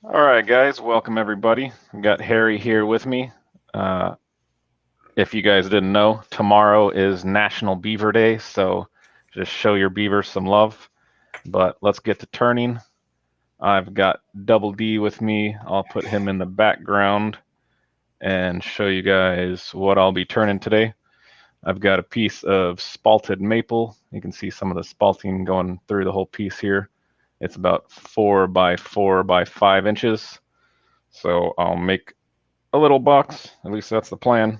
All right, guys, welcome everybody. We've got Harry here with me. If you guys didn't know, tomorrow is National Beaver Day, so just show your beavers some love. But let's get to turning. I've got Double D with me. I'll put him in the background and show you guys what I'll be turning today. I've got a piece of spalted maple. You can see some of the spalting going through the whole piece here. It's about 4 by 4 by 5 inches. So I'll make a little box. At least that's the plan.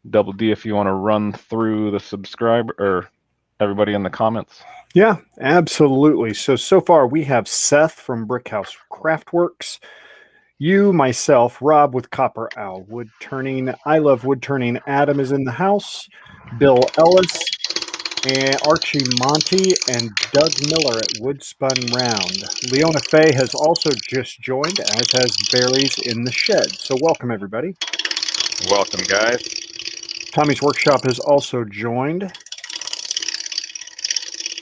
Double D, if you want to run through the subscriber or everybody in the comments. Yeah, absolutely. So far we have Seth from Brickhouse Craftworks, you, myself, Rob with Copper Owl Woodturning, I Love Woodturning, Adam is in the house, Bill Ellis, and Archie Monty, and Doug Miller at Woodspun Round. Leona Fay has also just joined, as has Berries in the Shed. So welcome, everybody. Welcome, guys. Tommy's Workshop has also joined.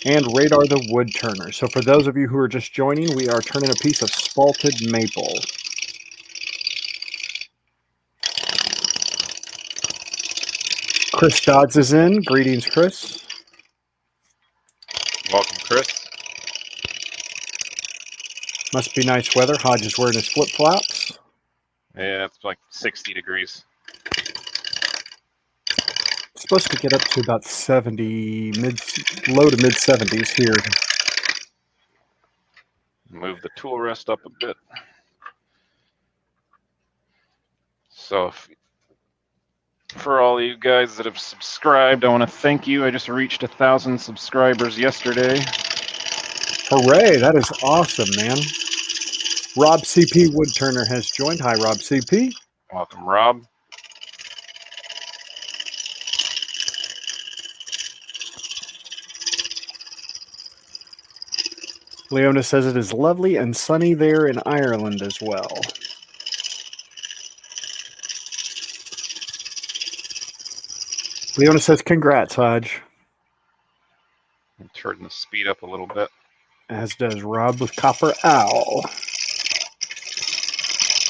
And Radar the Woodturner. So for those of you who are just joining, we are turning a piece of spalted maple. Chris Dodds is in. Greetings, Chris. Welcome, Chris. Must be nice weather. Hodge is wearing his flip-flops. Yeah, it's like 60 degrees. It's supposed to get up to about 70, low to mid 70s here. Move the tool rest up a bit. So for all you guys that have subscribed, I want to thank you. I just reached 1,000 subscribers yesterday. Hooray, that is awesome, man. Rob CP Woodturner has joined. Hi, Rob CP. Welcome, Rob. Leona says it is lovely and sunny there in Ireland as well. Leona says, congrats, Hodge. Turn the speed up a little bit. As does Rob with Copper Owl.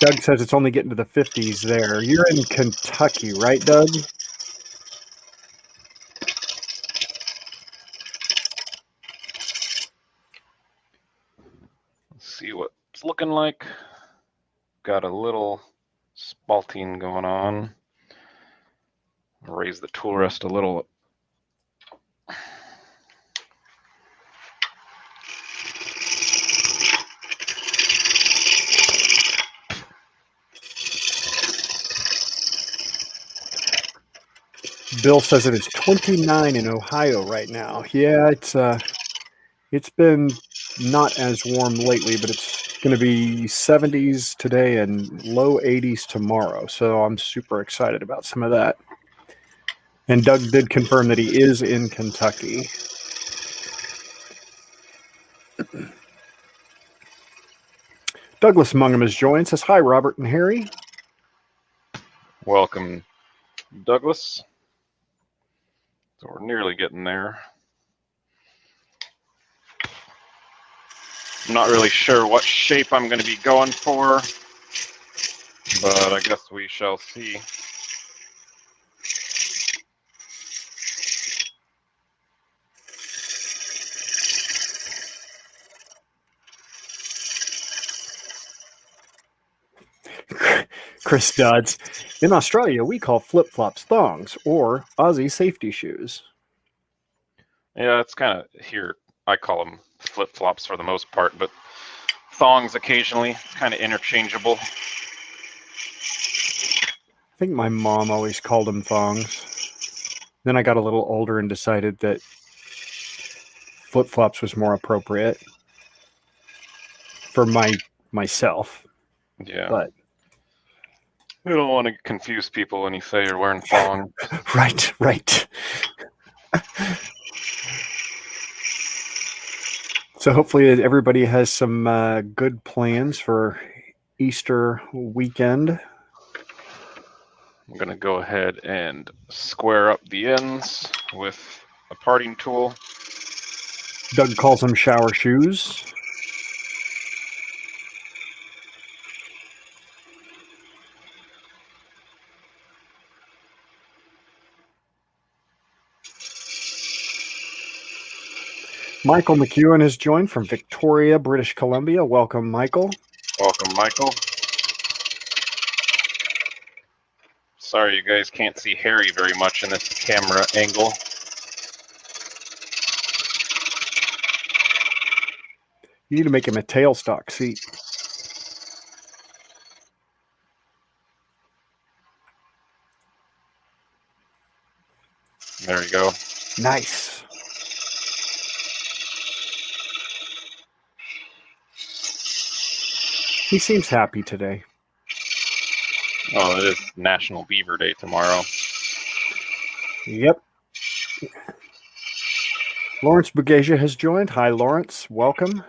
Doug says it's only getting to the 50s there. You're in Kentucky, right, Doug? Let's see what it's looking like. Got a little spalting going on. Raise the tool rest a little. Bill says it is 29 in Ohio right now. Yeah, it's been not as warm lately, but it's going to be 70s today and low 80s tomorrow. So I'm super excited about some of that. And Doug did confirm that he is in Kentucky. Douglas Mungham has joined. Says, hi, Robert and Harry. Welcome, Douglas. So we're nearly getting there. I'm not really sure what shape I'm going to be going for, but I guess we shall see. Chris Dodds. In Australia, we call flip-flops thongs or Aussie safety shoes. Yeah, it's kind of here. I call them flip-flops for the most part, but thongs occasionally, kind of interchangeable. I think my mom always called them thongs. Then I got a little older and decided that flip-flops was more appropriate for myself. Yeah. But we don't want to confuse people when you say you're wearing thongs. Right. So hopefully everybody has some good plans for Easter weekend. I'm going to go ahead and square up the ends with a parting tool. Doug calls them shower shoes. Michael McEwen has joined from Victoria, British Columbia. Welcome, Michael. Welcome, Michael. Sorry you guys can't see Harry very much in this camera angle. You need to make him a tailstock seat. There you go. Nice. He seems happy today. Oh, it is National Beaver Day tomorrow. Yep. Lawrence Bugasia has joined. Hi, Lawrence. Welcome.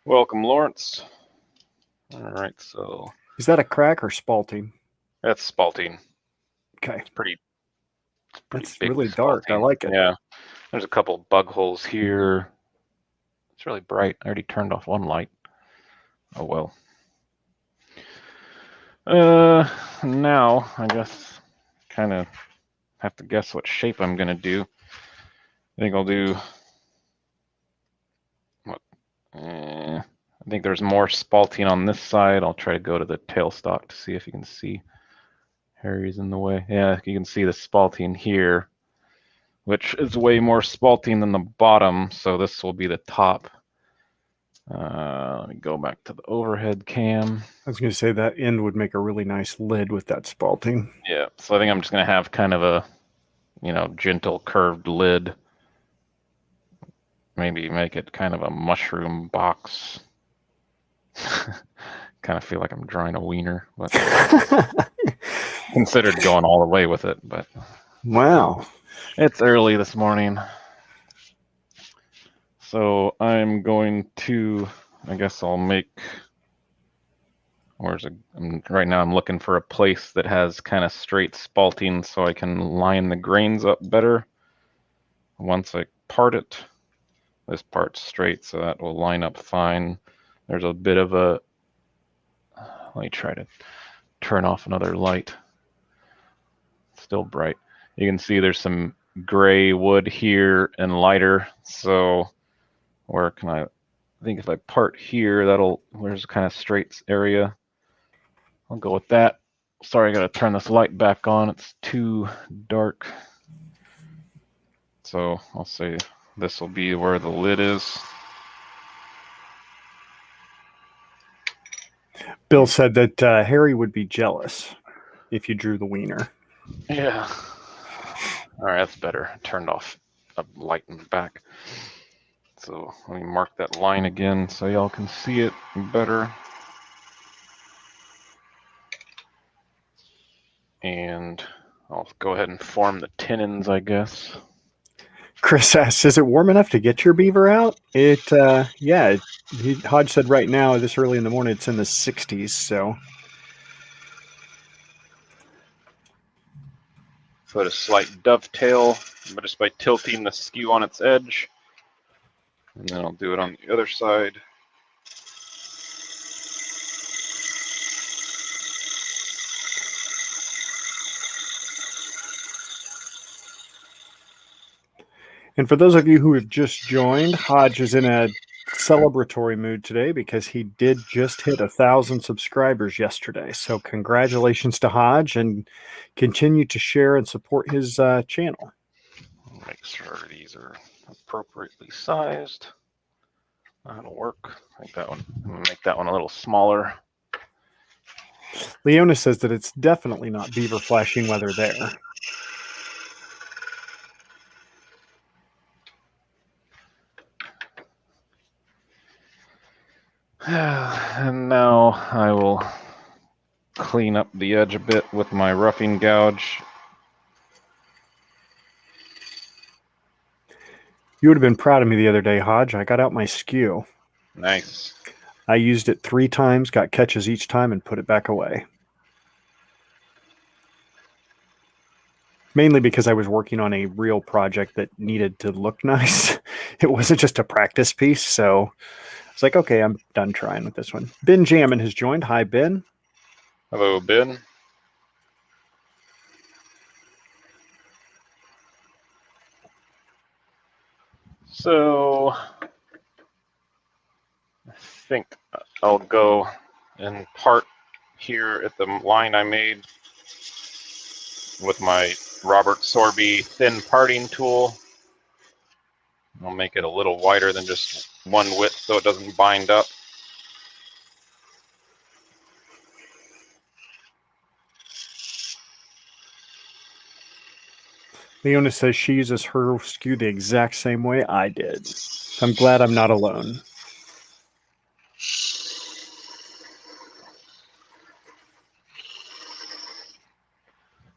Welcome, Lawrence. All right, so... Is that a crack or spalting? That's spalting. Okay. It's pretty That's big really dark. I spalting. like it. Yeah. There's a couple bug holes here. It's really bright. I already turned off one light. Oh, well. Now, I guess, kind of have to guess what shape I'm going to do. I think I'll do... What? I think there's more spalting on this side. I'll try to go to the tailstock to see if you can see. Harry's in the way. Yeah, you can see the spalting here, which is way more spalting than the bottom, so this will be the top. Let me go back to the overhead cam. I was going to say that end would make a really nice lid with that spalting. Yeah, so I think I'm just going to have kind of a, gentle curved lid. Maybe make it kind of a mushroom box. Kind of feel like I'm drawing a wiener, but considered going all the way with it, but wow. It's early this morning. So I'm going to, I guess I'll make, right now I'm looking for a place that has kind of straight spalting so I can line the grains up better. Once I part it, this part's straight, so that will line up fine. There's a bit of a, let me try to turn off another light. Still bright. You can see there's some gray wood here and lighter, so where can I think if I part here, there's kind of straight area. I'll go with that. Sorry, I gotta turn this light back on. It's too dark. So I'll say this will be where the lid is. Bill said that Harry would be jealous if you drew the wiener. Yeah. All right, that's better. I turned off a light in the back. So let me mark that line again so y'all can see it better. And I'll go ahead and form the tenons, I guess. Chris asks, is it warm enough to get your beaver out? Yeah. Hodge said right now, this early in the morning, it's in the 60s, so. Put a slight dovetail, but just by tilting the skew on its edge. And then I'll do it on the other side. And for those of you who have just joined, Hodge is in a celebratory mood today because he did just hit 1,000 subscribers yesterday. So congratulations to Hodge, and continue to share and support his channel. Make sure these are appropriately sized. That'll work. I think that one, I'm gonna make that one a little smaller. Leona says that it's definitely not beaver flashing weather there. And now I will clean up the edge a bit with my roughing gouge. You would have been proud of me the other day, Hodge. I got out my skew. Nice. I used it 3 times, got catches each time, and put it back away. Mainly because I was working on a real project that needed to look nice. It wasn't just a practice piece, so it's like, okay, I'm done trying with this one. Ben Jammin has joined. Hi, Ben. Hello, Ben. So I think I'll go and part here at the line I made with my Robert Sorby thin parting tool. I'll make it a little wider than just one width so it doesn't bind up. Leona says she uses her skew the exact same way I did. So I'm glad I'm not alone.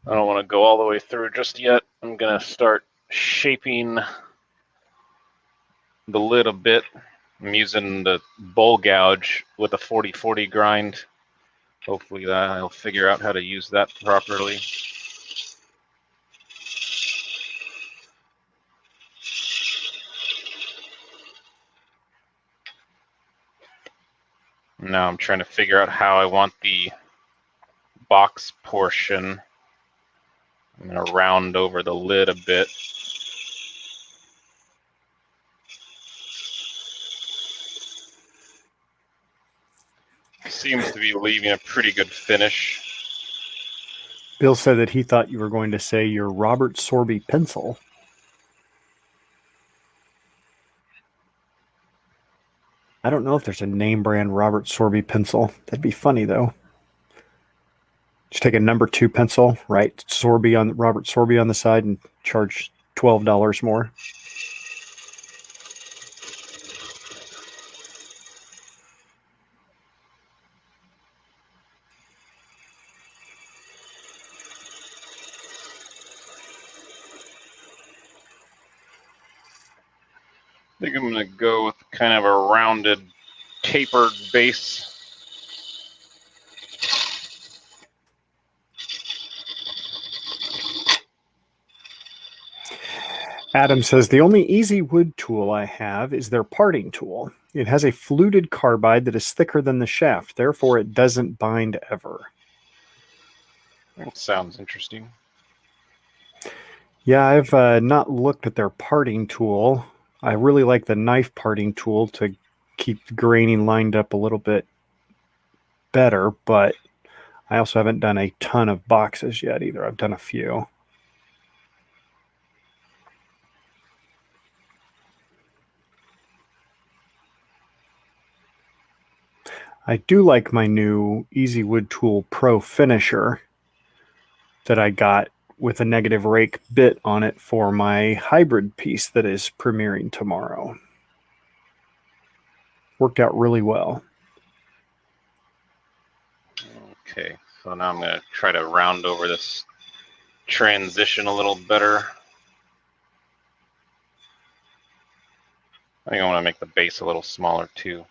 I don't want to go all the way through just yet. I'm going to start shaping the lid a bit. I'm using the bowl gouge with a 40/40 grind. Hopefully that I'll figure out how to use that properly. Now I'm trying to figure out how I want the box portion. I'm going to round over the lid a bit. Seems to be leaving a pretty good finish. Bill said that he thought you were going to say your Robert Sorby pencil. I don't know if there's a name brand Robert Sorby pencil. That'd be funny, though. Just take a number 2 pencil, write Sorby on Robert Sorby on the side, and charge $12 more. I think I'm going to go with kind of a rounded, tapered base. Adam says, the only easy wood tool I have is their parting tool. It has a fluted carbide that is thicker than the shaft. Therefore, it doesn't bind ever. That sounds interesting. Yeah, I've not looked at their parting tool. I really like the knife parting tool to keep the graining lined up a little bit better, but I also haven't done a ton of boxes yet either. I've done a few. I do like my new Easy Wood Tool Pro Finisher that I got with a negative rake bit on it for my hybrid piece that is premiering tomorrow. Worked out really well. Okay, so now I'm going to try to round over this transition a little better. I think I want to make the base a little smaller too.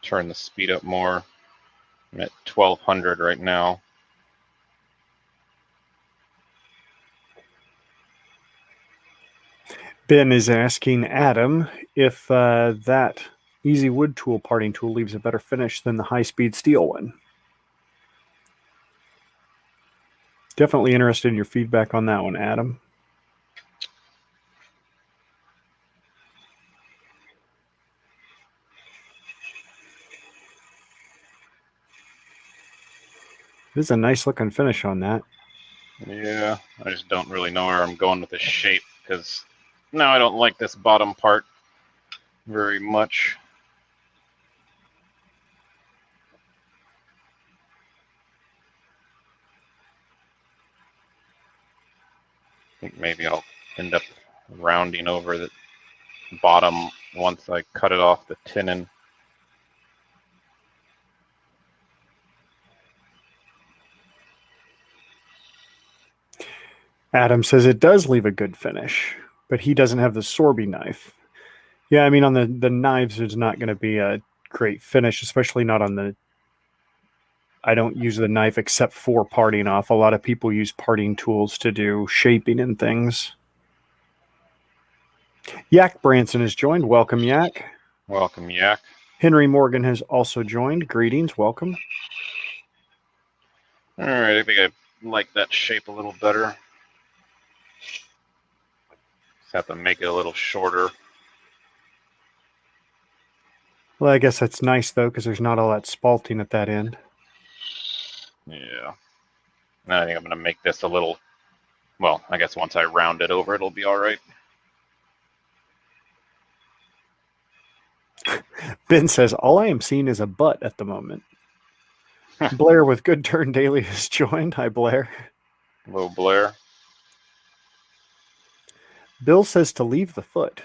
Turn the speed up more. I'm at 1200 right now. Ben is asking Adam if that Easy Wood Tool parting tool leaves a better finish than the high-speed steel one. Definitely interested in your feedback on that one, Adam. This is a nice looking finish on that. Yeah, I just don't really know where I'm going with the shape because now I don't like this bottom part very much. I think maybe I'll end up rounding over the bottom once I cut it off the tenon. Adam says it does leave a good finish, but he doesn't have the Sorby knife. Yeah, I mean, on the knives, there's not going to be a great finish, especially not on the... I don't use the knife except for parting off. A lot of people use parting tools to do shaping and things. Yak Branson has joined. Welcome, Yak. Welcome, Yak. Henry Morgan has also joined. Greetings. Welcome. All right, I think I like that shape a little better. Just have to make it a little shorter. Well, I guess that's nice, though, because there's not all that spalting at that end. Yeah. And I think I'm going to make this a little, well, I guess once I round it over, it'll be all right. Ben says, all I am seeing is a butt at the moment. Blair with Good Turn Daily has joined. Hi, Blair. Hello, Blair. Bill says to leave the foot.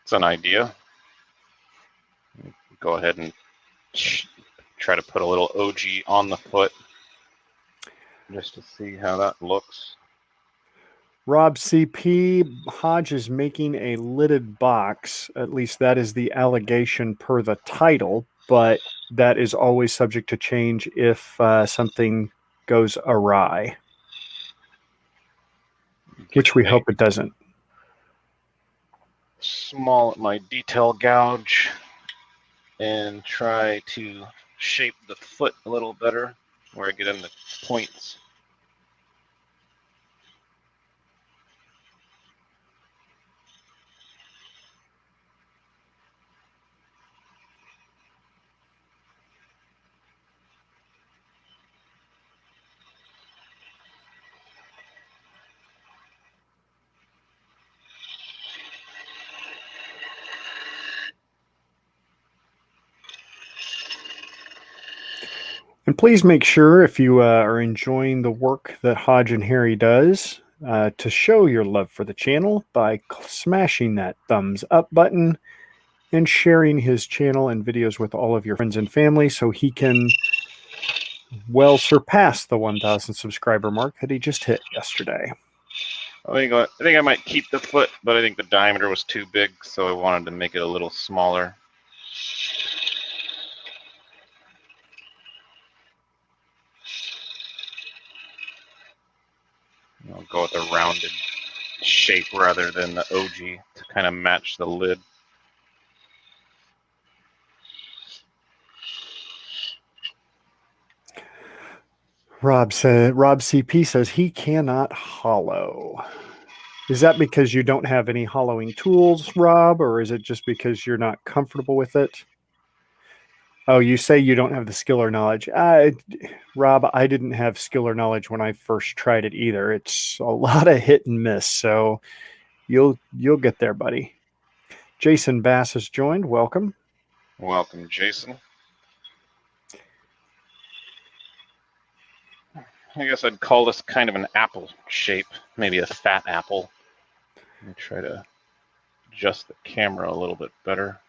It's an idea. Go ahead and try to put a little OG on the foot just to see how that looks. Rob CP, Hodge is making a lidded box. At least that is the allegation per the title, but that is always subject to change if something goes awry, which we hope it doesn't. Small at my detail gouge and try to shape the foot a little better where I get in the points. And please make sure, if you are enjoying the work that Hodge and Harry does, to show your love for the channel by smashing that thumbs up button and sharing his channel and videos with all of your friends and family so he can well surpass the 1,000 subscriber mark that he just hit yesterday. I think I might keep the foot, but I think the diameter was too big, so I wanted to make it a little smaller. I'll go with a rounded shape rather than the OG to kind of match the lid. Rob CP says he cannot hollow. Is that because you don't have any hollowing tools, Rob, or is it just because you're not comfortable with it? Oh, you say you don't have the skill or knowledge. Rob, I didn't have skill or knowledge when I first tried it either. It's a lot of hit and miss, so you'll get there, buddy. Jason Bass has joined. Welcome. Welcome, Jason. I guess I'd call this kind of an apple shape, maybe a fat apple. Let me try to adjust the camera a little bit better.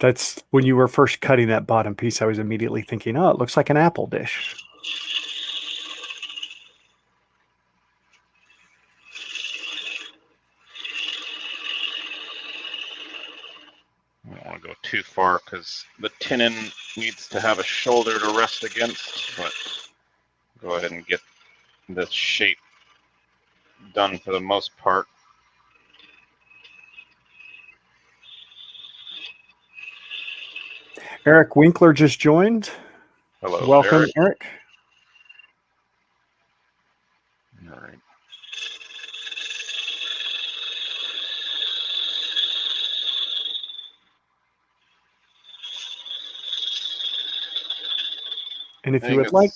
That's when you were first cutting that bottom piece, I was immediately thinking, oh, it looks like an apple dish. I don't want to go too far because the tenon needs to have a shoulder to rest against, but go ahead and get this shape done for the most part. Eric Winkler just joined. Hello, welcome, Eric. All right. And if you would like,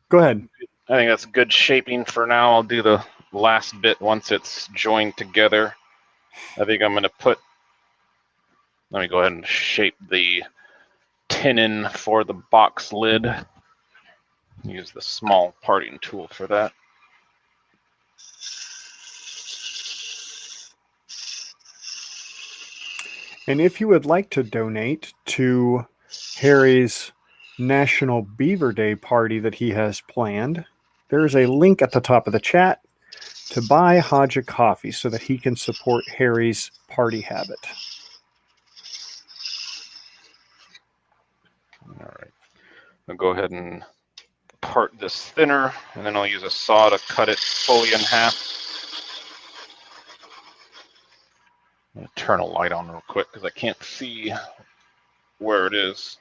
go ahead. I think that's good shaping for now. I'll do the last bit once it's joined together. I think I'm going to let me go ahead and shape the tenon for the box lid. Use the small parting tool for that. And if you would like to donate to Harry's National Beaver Day party that he has planned, there's a link at the top of the chat to buy Hodge a coffee so that he can support Harry's party habit. All right. I'll go ahead and part this thinner, and then I'll use a saw to cut it fully in half. I'm gonna turn a light on real quick because I can't see where it is.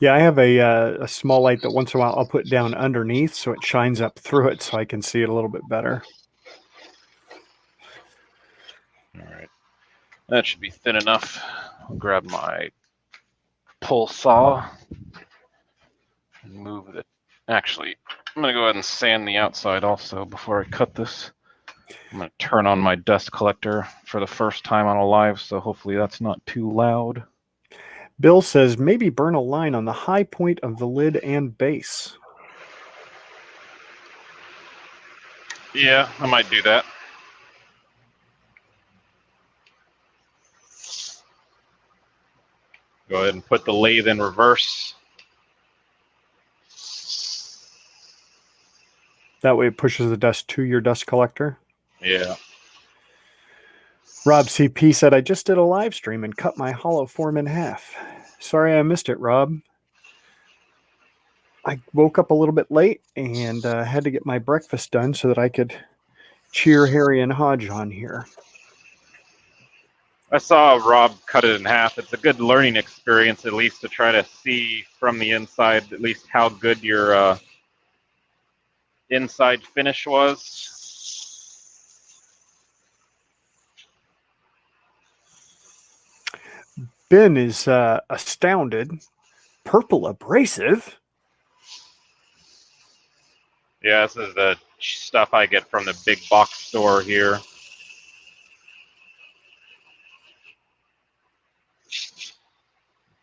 Yeah, I have a small light that once in a while I'll put down underneath so it shines up through it so I can see it a little bit better. All right, that should be thin enough. I'll grab my pull saw and move the. Actually, I'm gonna go ahead and sand the outside also before I cut this. I'm gonna turn on my dust collector for the first time on a live, so hopefully that's not too loud. Bill says maybe burn a line on the high point of the lid and base. Yeah, I might do that. Go ahead and put the lathe in reverse. That way it pushes the dust to your dust collector. Yeah. Rob CP said, I just did a live stream and cut my hollow form in half. Sorry I missed it, Rob. I woke up a little bit late and had to get my breakfast done so that I could cheer Harry and Hodge on here. I saw Rob cut it in half. It's a good learning experience, at least, to try to see from the inside at least how good your inside finish was. Ben is astounded. Purple abrasive? Yeah, this is the stuff I get from the big box store here.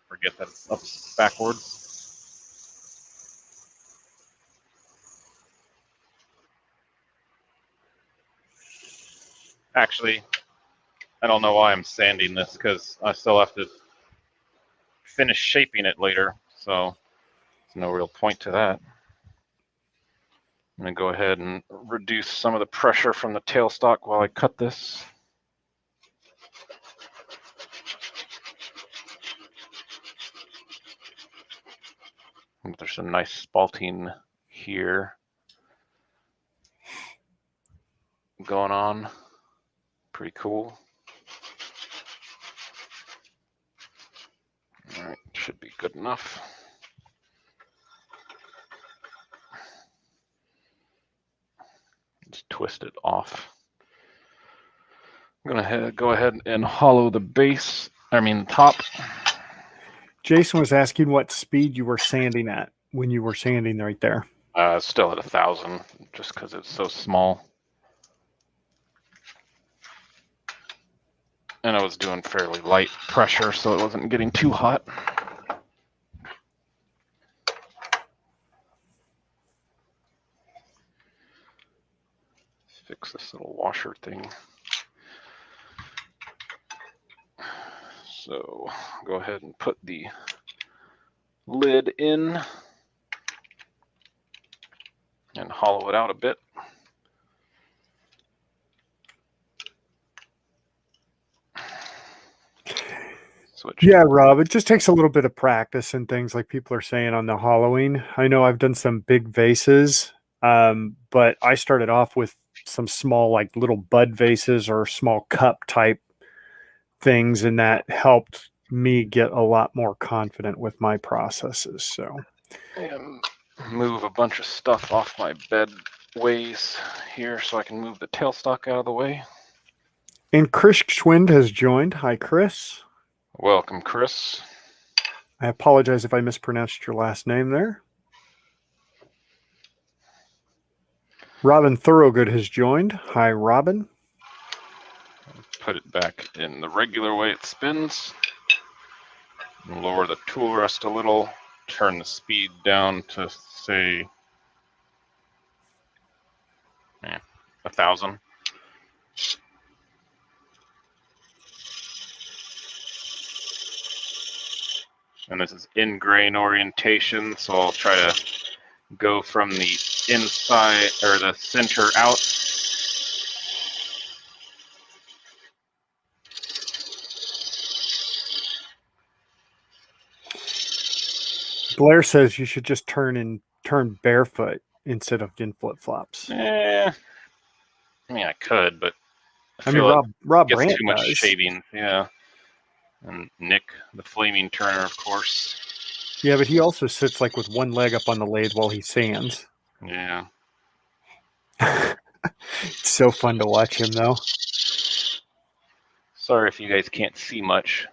Forget that it's up backwards. Actually, I don't know why I'm sanding this because I still have to finish shaping it later, so there's no real point to that. I'm going to go ahead and reduce some of the pressure from the tailstock while I cut this. There's a nice spalting here going on. Pretty cool. All right, should be good enough. Just twist it off. I'm gonna go ahead and hollow the base, top. Jason was asking what speed you were sanding at when you were sanding right there. Still at 1,000, just because it's so small. And I was doing fairly light pressure, so it wasn't getting too hot. Fix this little washer thing. So go ahead and put the lid in and hollow it out a bit. Yeah, Rob, it just takes a little bit of practice and things like people are saying on the hollowing. I know I've done some big vases, but I started off with some small, like little bud vases or small cup type things, and that helped me get a lot more confident with my processes. So, and move a bunch of stuff off my bed ways here so I can move the tailstock out of the way. And Chris Schwind has joined. Hi, Chris. Welcome, Chris. I apologize if I mispronounced your last name there. Robin Thorogood has joined. Hi, Robin. Put it back in the regular way it spins. Lower the tool rest a little. Turn the speed down to, say, 1,000. And this is in grain orientation, so I'll try to go from the inside or the center out. Blair says you should just turn barefoot instead of in flip-flops. I mean, I could, but I mean, feel it Rob gets Brandt too much does. shaving. Yeah. And Nick, the Flaming Turner, of course. Yeah, but he also sits like with one leg up on the lathe while he sands. Yeah. It's so fun to watch him, though. Sorry if you guys can't see much.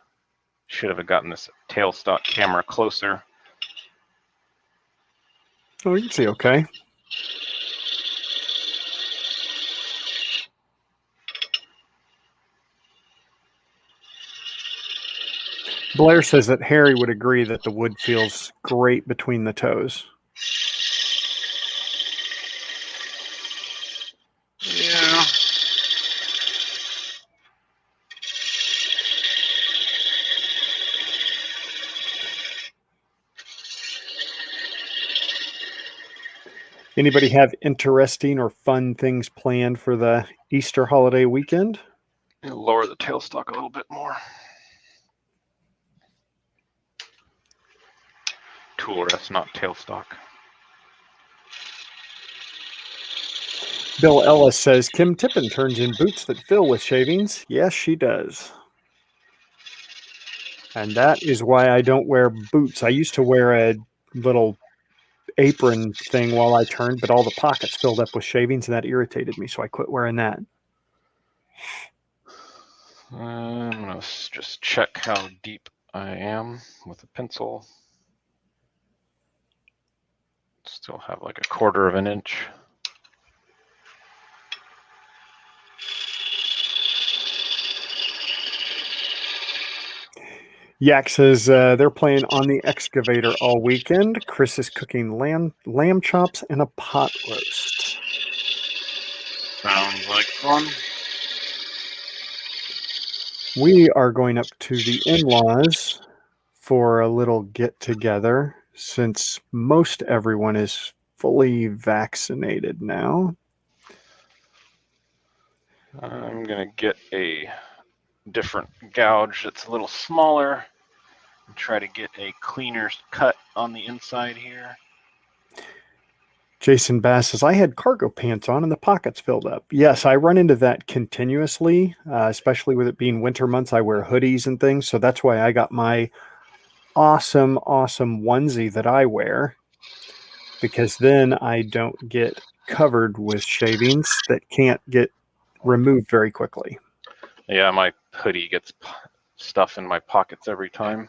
Should have gotten this tailstock camera closer. Oh, you can see okay. Blair says that Harry would agree that the wood feels great between the toes. Yeah. Anybody have interesting or fun things planned for the Easter holiday weekend? Lower the tailstock a little bit more. Tool rest, not tailstock. Bill Ellis says Kim Tippin turns in boots that fill with shavings. Yes, she does. And that is why I don't wear boots. I used to wear a little apron thing while I turned, but all the pockets filled up with shavings and that irritated me, so I quit wearing that. I'm going to just check how deep I am with a pencil. Still have like 1/4 of an inch. Yak says they're playing on the excavator all weekend. Chris is cooking lamb chops and a pot roast. Sounds like fun. We are going up to the in-laws for a little get-together since most everyone is fully vaccinated now. I'm going to get a different gouge that's a little smaller and try to get a cleaner cut on the inside here. Jason Bass says, I had cargo pants on and the pockets filled up. Yes, I run into that continuously, especially with it being winter months. I wear hoodies and things, so that's why I got my awesome onesie that I wear, because then I don't get covered with shavings that can't get removed very quickly. Yeah, my hoodie gets stuff in my pockets every time.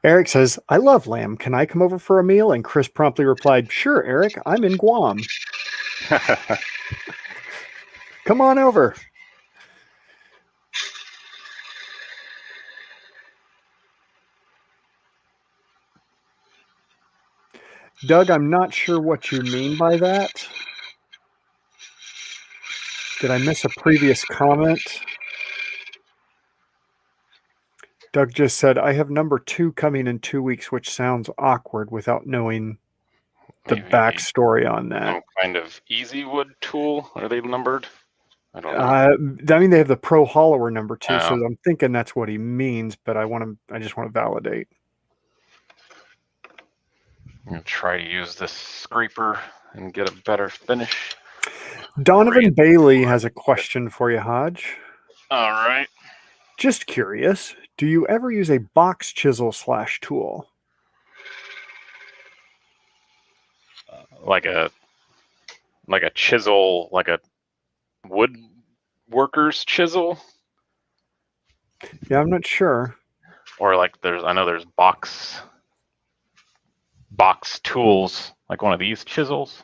Eric says, I love lamb. Can I come over for a meal? And Chris promptly replied, sure, Eric, I'm in Guam. Come on over. Doug, I'm not sure what you mean by that. Did I miss a previous comment? Doug just said, I have number 2 coming in 2 weeks, which sounds awkward without knowing the backstory on that. Some kind of easy wood tool. Are they numbered? I don't know. I mean, they have the Pro Hollower number 2, so I'm thinking that's what he means, but I just want to validate. I'm going to try to use this scraper and get a better finish. Donovan Bailey has a question for you, Hodge. All right. Just curious, do you ever use a box chisel / tool? Like a chisel, like a woodworker's chisel? Yeah, I'm not sure. Or like I know there's box tools, like one of these chisels.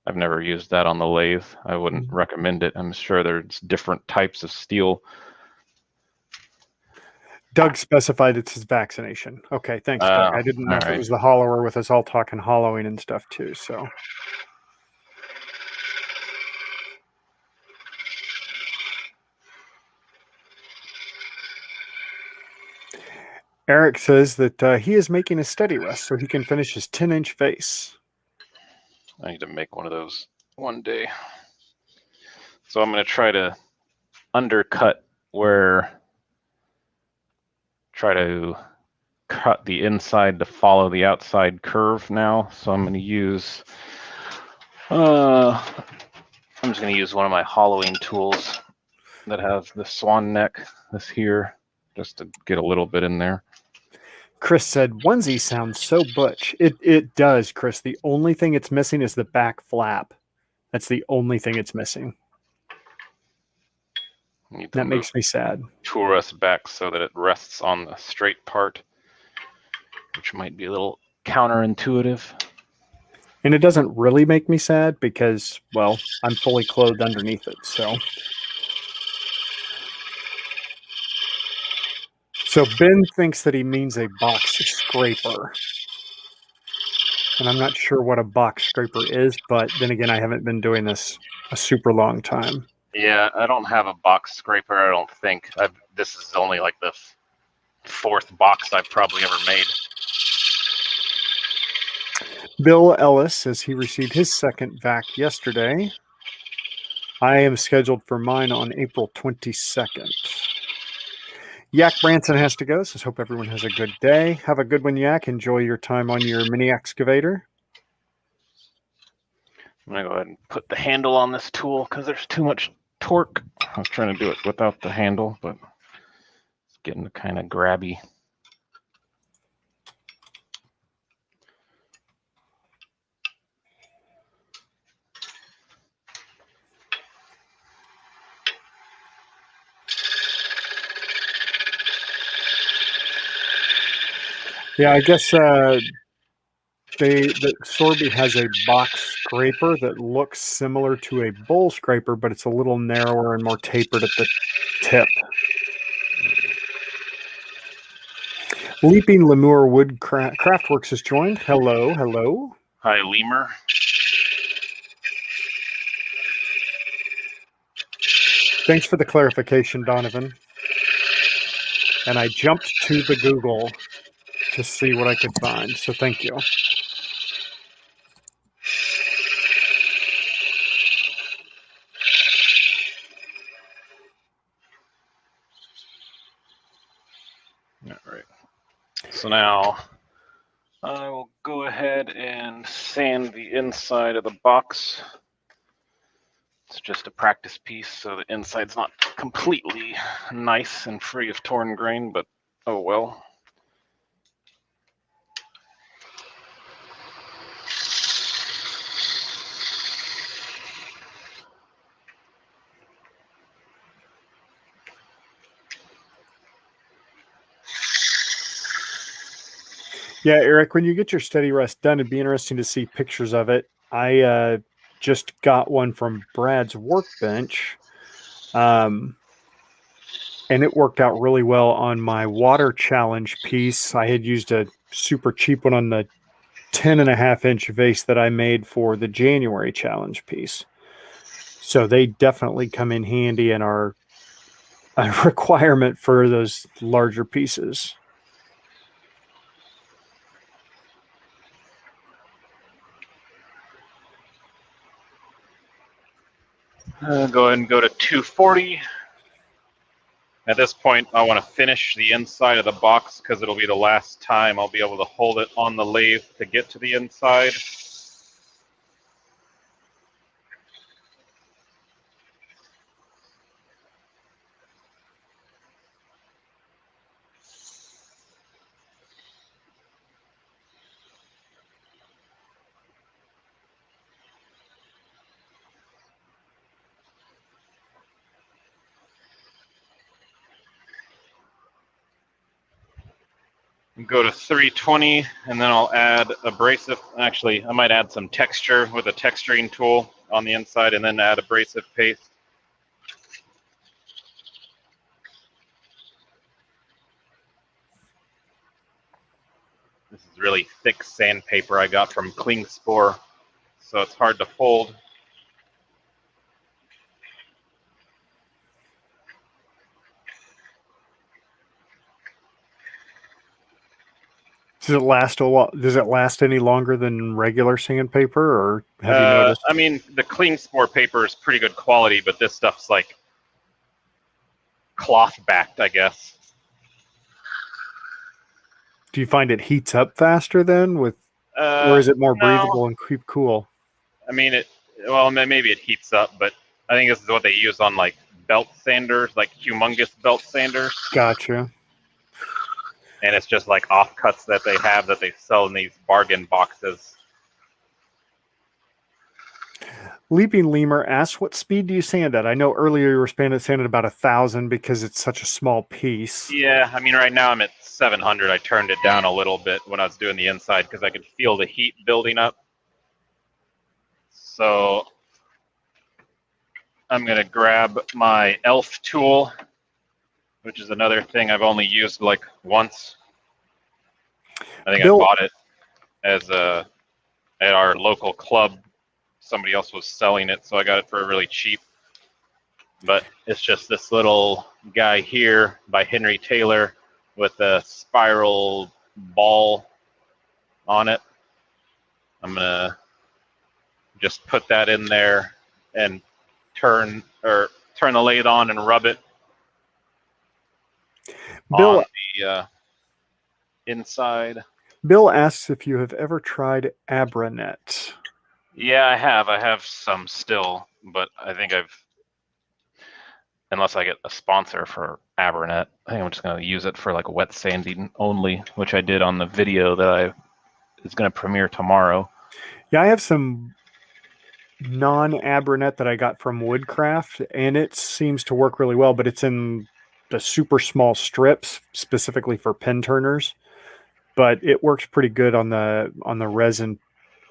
I've never used that on the lathe. I wouldn't recommend it. I'm sure there's different types of steel. Doug specified it's his vaccination. Okay, thanks, Doug. I didn't know if it was the hollower with us all talking hollowing and stuff too. So, Eric says that he is making a steady rest so he can finish his 10-inch vase. I need to make one of those one day. So I'm going to try to undercut try to cut the inside to follow the outside curve now. So I'm going to use, I'm just going to use one of my hollowing tools that have the swan neck, this here, just to get a little bit in there. Chris said, onesie sounds so butch. It does, Chris. The only thing it's missing is the back flap. That's the only thing it's missing. That makes me sad. Tool rest back so that it rests on the straight part, which might be a little counterintuitive. And it doesn't really make me sad because, well, I'm fully clothed underneath it. So Ben thinks that he means a box scraper. And I'm not sure what a box scraper is, but then again, I haven't been doing this a super long time. Yeah, I don't have a box scraper, I don't think. This is only like the fourth box I've probably ever made. Bill Ellis says he received his second vac yesterday. I am scheduled for mine on April 22nd. Yak Branson has to go, so hope everyone has a good day. Have a good one, Yak. Enjoy your time on your mini excavator. I'm going to go ahead and put the handle on this tool because there's too much torque. I was trying to do it without the handle, but it's getting kind of grabby. Yeah, I guess Sorby has a box scraper that looks similar to a bowl scraper, but it's a little narrower and more tapered at the tip. Leaping Lemur Wood Craftworks has joined. Hello, hello. Hi, Lemur. Thanks for the clarification, Donovan. And I jumped to the Google to see what I could find, so thank you. All right. So now I will go ahead and sand the inside of the box. It's just a practice piece, so the inside's not completely nice and free of torn grain, but oh well. Yeah, Eric, when you get your steady rest done, it'd be interesting to see pictures of it. I just got one from Brad's workbench, and it worked out really well on my water challenge piece. I had used a super cheap one on the 10.5-inch vase that I made for the January challenge piece. So they definitely come in handy and are a requirement for those larger pieces. Go ahead and go to 240. At this point, I want to finish the inside of the box because it'll be the last time I'll be able to hold it on the lathe to get to the inside. Go to 320, and then I'll add abrasive. Actually, I might add some texture with a texturing tool on the inside, and then add abrasive paste. This is really thick sandpaper I got from Klingspor, so it's hard to fold. Does it last a lot? Does it last any longer than regular sandpaper, or have you noticed? I mean, the cling spore paper is pretty good quality, but this stuff's like cloth backed, I guess. Do you find it heats up faster then, or is it more breathable and keep cool? I mean, maybe it heats up, but I think this is what they use on like belt sanders, like humongous belt sanders. Gotcha. And it's just like offcuts that they have that they sell in these bargain boxes. Leaping Lemur asks, what speed do you sand at? I know earlier you were sanding about 1,000 because it's such a small piece. Yeah, I mean, right now I'm at 700. I turned it down a little bit when I was doing the inside because I could feel the heat building up. So I'm going to grab my ELF tool, which is another thing I've only used like once. I think I bought it as at our local club. Somebody else was selling it, so I got it for really cheap. But it's just this little guy here by Henry Taylor with a spiral ball on it. I'm gonna just put that in there and turn the lathe on and rub it Bill, on the inside. Bill asks if you have ever tried Abranet. Yeah, I have. I have some still, but I think unless I get a sponsor for Abranet, I think I'm just going to use it for like wet sanding only, which I did on the video that is going to premiere tomorrow. Yeah, I have some non-Abranet that I got from Woodcraft, and it seems to work really well, but it's in the super small strips specifically for pin turners. But it works pretty good on the resin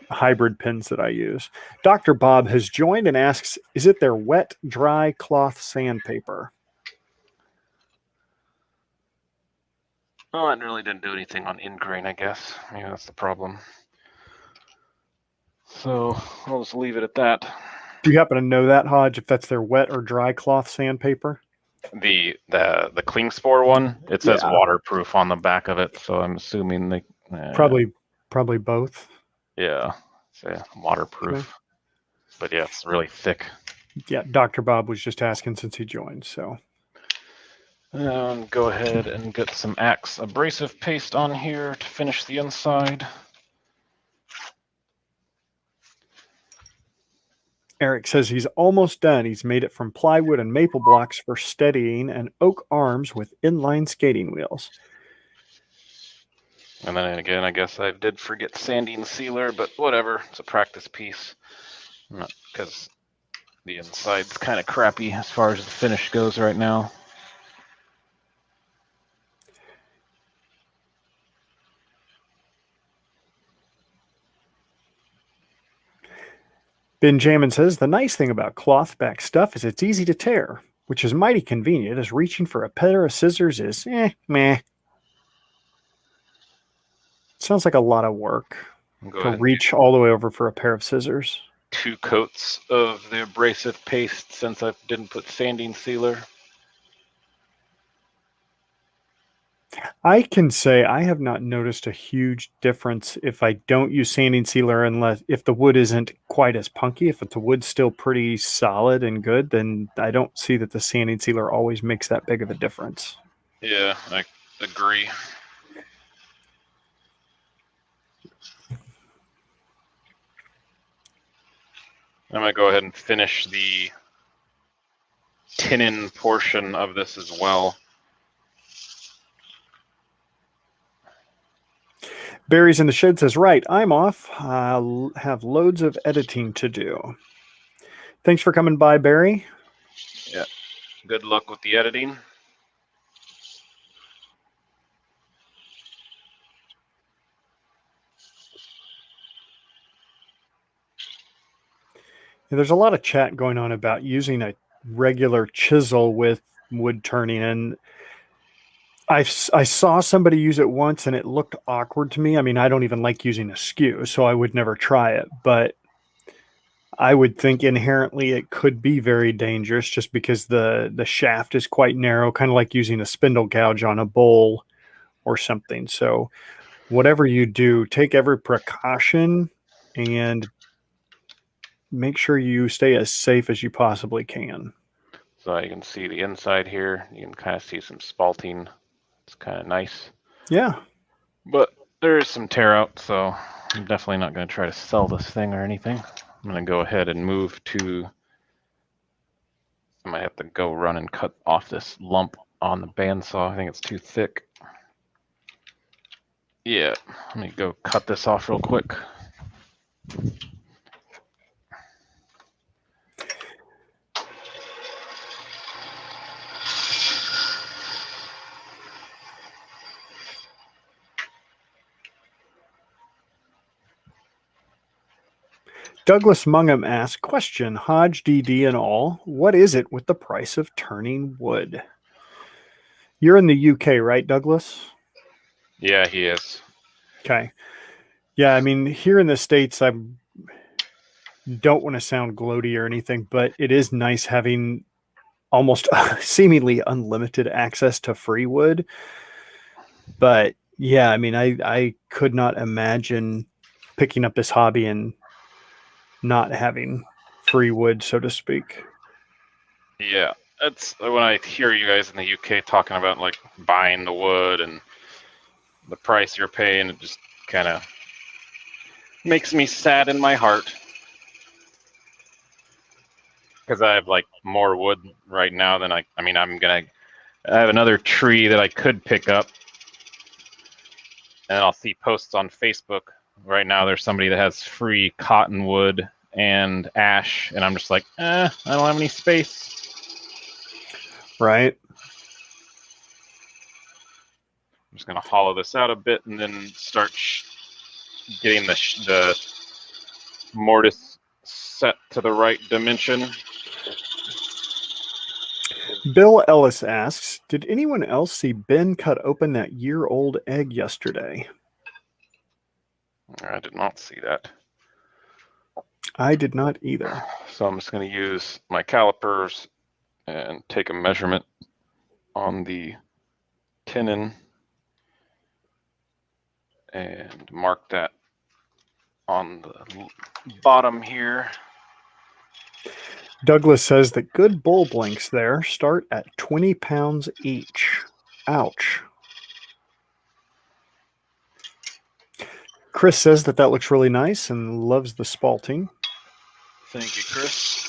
hybrid pins that I use. Dr. Bob has joined and asks, is it their wet, dry cloth sandpaper? Well, it really didn't do anything on ingrain, I guess. Maybe that's the problem. So I'll just leave it at that. Do you happen to know that, Hodge, if that's their wet or dry cloth sandpaper? The cling spore one, it says waterproof on the back of it, so I'm assuming they probably both. Yeah, so waterproof. Okay. But yeah, it's really thick. Yeah, Dr. Bob was just asking since he joined, so. Go ahead and get some Axe abrasive paste on here to finish the inside. Eric says he's almost done. He's made it from plywood and maple blocks for steadying and oak arms with inline skating wheels. And then again, I guess I did forget sanding sealer, but whatever. It's a practice piece. Because the inside's kind of crappy as far as the finish goes right now. Benjamin says, the nice thing about cloth back stuff is it's easy to tear, which is mighty convenient as reaching for a pair of scissors is meh. Sounds like a lot of work to reach all the way over for a pair of scissors. 2 coats of the abrasive paste since I didn't put sanding sealer. I can say I have not noticed a huge difference if I don't use sanding sealer, unless if the wood isn't quite as punky. If the wood's still pretty solid and good, then I don't see that the sanding sealer always makes that big of a difference. Yeah, I agree. I'm going to go ahead and finish the tenon portion of this as well. Barry's in the shed says, right, I'm off. I'll have loads of editing to do. Thanks for coming by, Barry. Yeah, good luck with the editing. There's a lot of chat going on about using a regular chisel with wood turning, and I saw somebody use it once and it looked awkward to me. I mean, I don't even like using a skew, so I would never try it, but I would think inherently it could be very dangerous just because the shaft is quite narrow, kind of like using a spindle gouge on a bowl or something. So whatever you do, take every precaution and make sure you stay as safe as you possibly can. So you can see the inside here. You can kind of see some spalting. It's kind of nice. Yeah. But there is some tear out, so I'm definitely not going to try to sell this thing or anything. I'm going to go ahead and move to... I might have to go run and cut off this lump on the bandsaw. I think it's too thick. Yeah, let me go cut this off real quick. Douglas Mungham asks, question, Hodge, DD, and all, what is it with the price of turning wood? You're in the UK, right, Douglas? Yeah, he is. Okay. Yeah, I mean, here in the States, I don't want to sound gloaty or anything, but it is nice having almost seemingly unlimited access to free wood. But yeah, I mean, I could not imagine picking up this hobby and not having free wood, so to speak. Yeah, that's when I hear you guys in the UK talking about like buying the wood and the price you're paying, it just kind of makes me sad in my heart. Because I have like more wood right now than I have another tree that I could pick up. And I'll see posts on Facebook. Right now there's somebody that has free cottonwood and ash, and I'm just like, I don't have any space. Right. I'm just gonna hollow this out a bit and then start getting the mortise set to the right dimension. Bill Ellis asks, did anyone else see Ben cut open that year-old egg yesterday? I did not see that. I did not either. So I'm just going to use my calipers and take a measurement on the tenon and mark that on the bottom here. Douglas says that good bull blanks there start at 20 pounds each. Ouch. Chris says that looks really nice and loves the spalting. Thank you, Chris.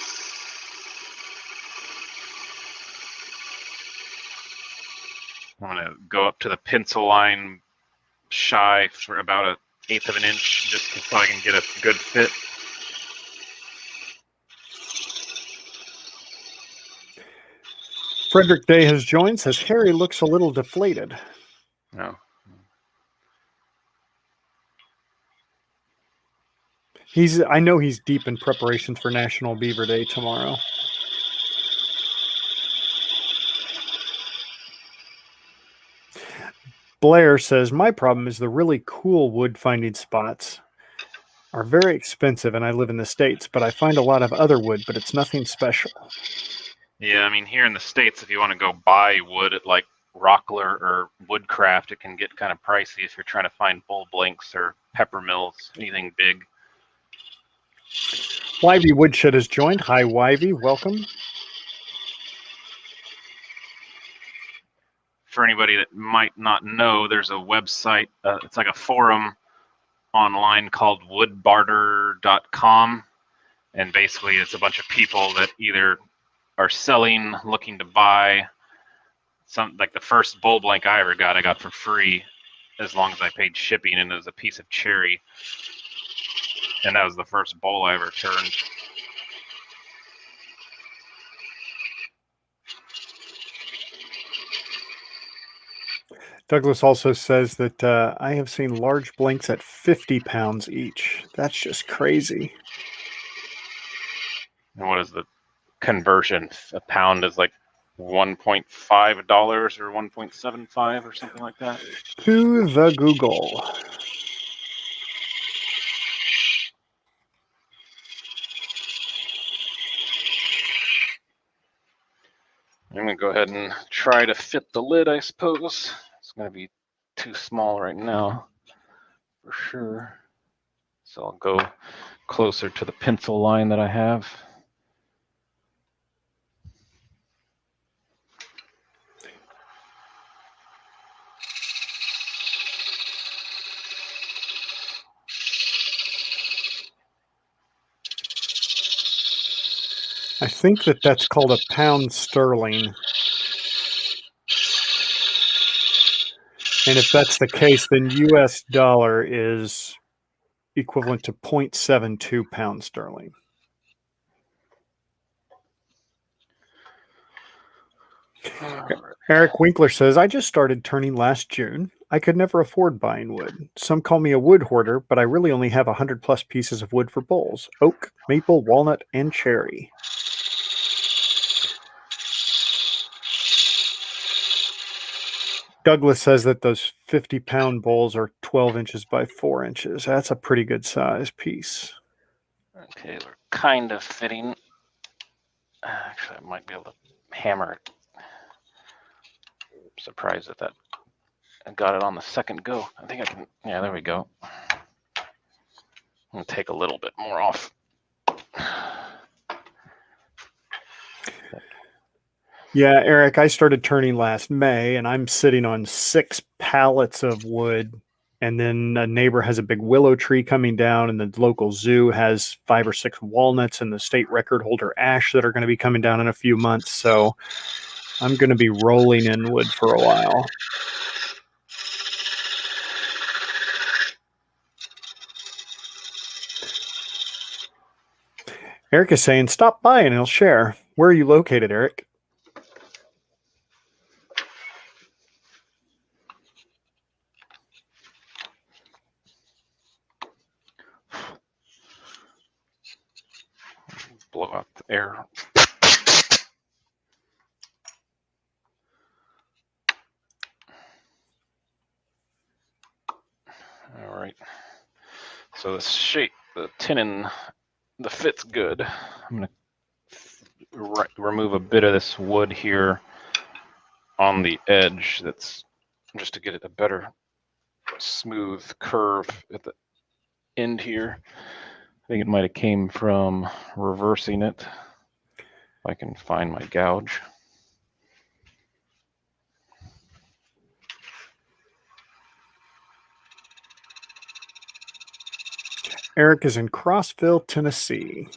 I'm going to go up to the pencil line shy for about 1/8 of an inch just so I can get a good fit. Frederick Day has joined, says Harry looks a little deflated. No. I know he's deep in preparations for National Beaver Day tomorrow. Blair says, my problem is the really cool wood finding spots are very expensive, and I live in the States, but I find a lot of other wood, but it's nothing special. Yeah, I mean, here in the States, if you want to go buy wood at like Rockler or Woodcraft, it can get kind of pricey if you're trying to find bull blanks or pepper mills, anything big. Wivey Woodshed has joined. Hi, Wivey. Welcome. For anybody that might not know, there's a website. It's like a forum online called woodbarter.com. And basically, it's a bunch of people that either are selling, looking to buy. Like the first bull blank I ever got, I got for free as long as I paid shipping, and it was a piece of cherry. And that was the first bull I ever turned. Douglas also says that I have seen large blanks at 50 pounds each. That's just crazy. And what is the conversion? A pound is like $1.5 or 1.75 or something like that. To the Google. I'm going to go ahead and try to fit the lid, I suppose. It's going to be too small right now. for sure. So I'll go closer to the pencil line that I have. I think that's called a pound sterling. And if that's the case, then US dollar is equivalent to 0.72 pounds sterling. Eric Winkler says, I just started turning last June. I could never afford buying wood. Some call me a wood hoarder, but I really only have 100 plus pieces of wood for bowls: oak, maple, walnut, and cherry. Douglas says that those 50-pound bowls are 12 inches by 4 inches. That's a pretty good size piece. Okay, we're kind of fitting. Actually, I might be able to hammer it. I'm surprised that I got it on the second go. I think I can. Yeah, there we go. I'm gonna take a little bit more off. Yeah, Eric, I started turning last May, and I'm sitting on 6 pallets of wood. And then a neighbor has a big willow tree coming down, and the local zoo has 5 or 6 walnuts and the state record holder ash that are going to be coming down in a few months. So I'm going to be rolling in wood for a while. Eric is saying, stop by and he'll share. Where are you located, Eric? Blow out the air. All right. So the shape, the tenon, the fit's good. I'm going to remove a bit of this wood here on the edge. That's just to get it a better smooth curve at the end here. I think it might have came from reversing it. If I can find my gouge. Eric is in Crossville, Tennessee.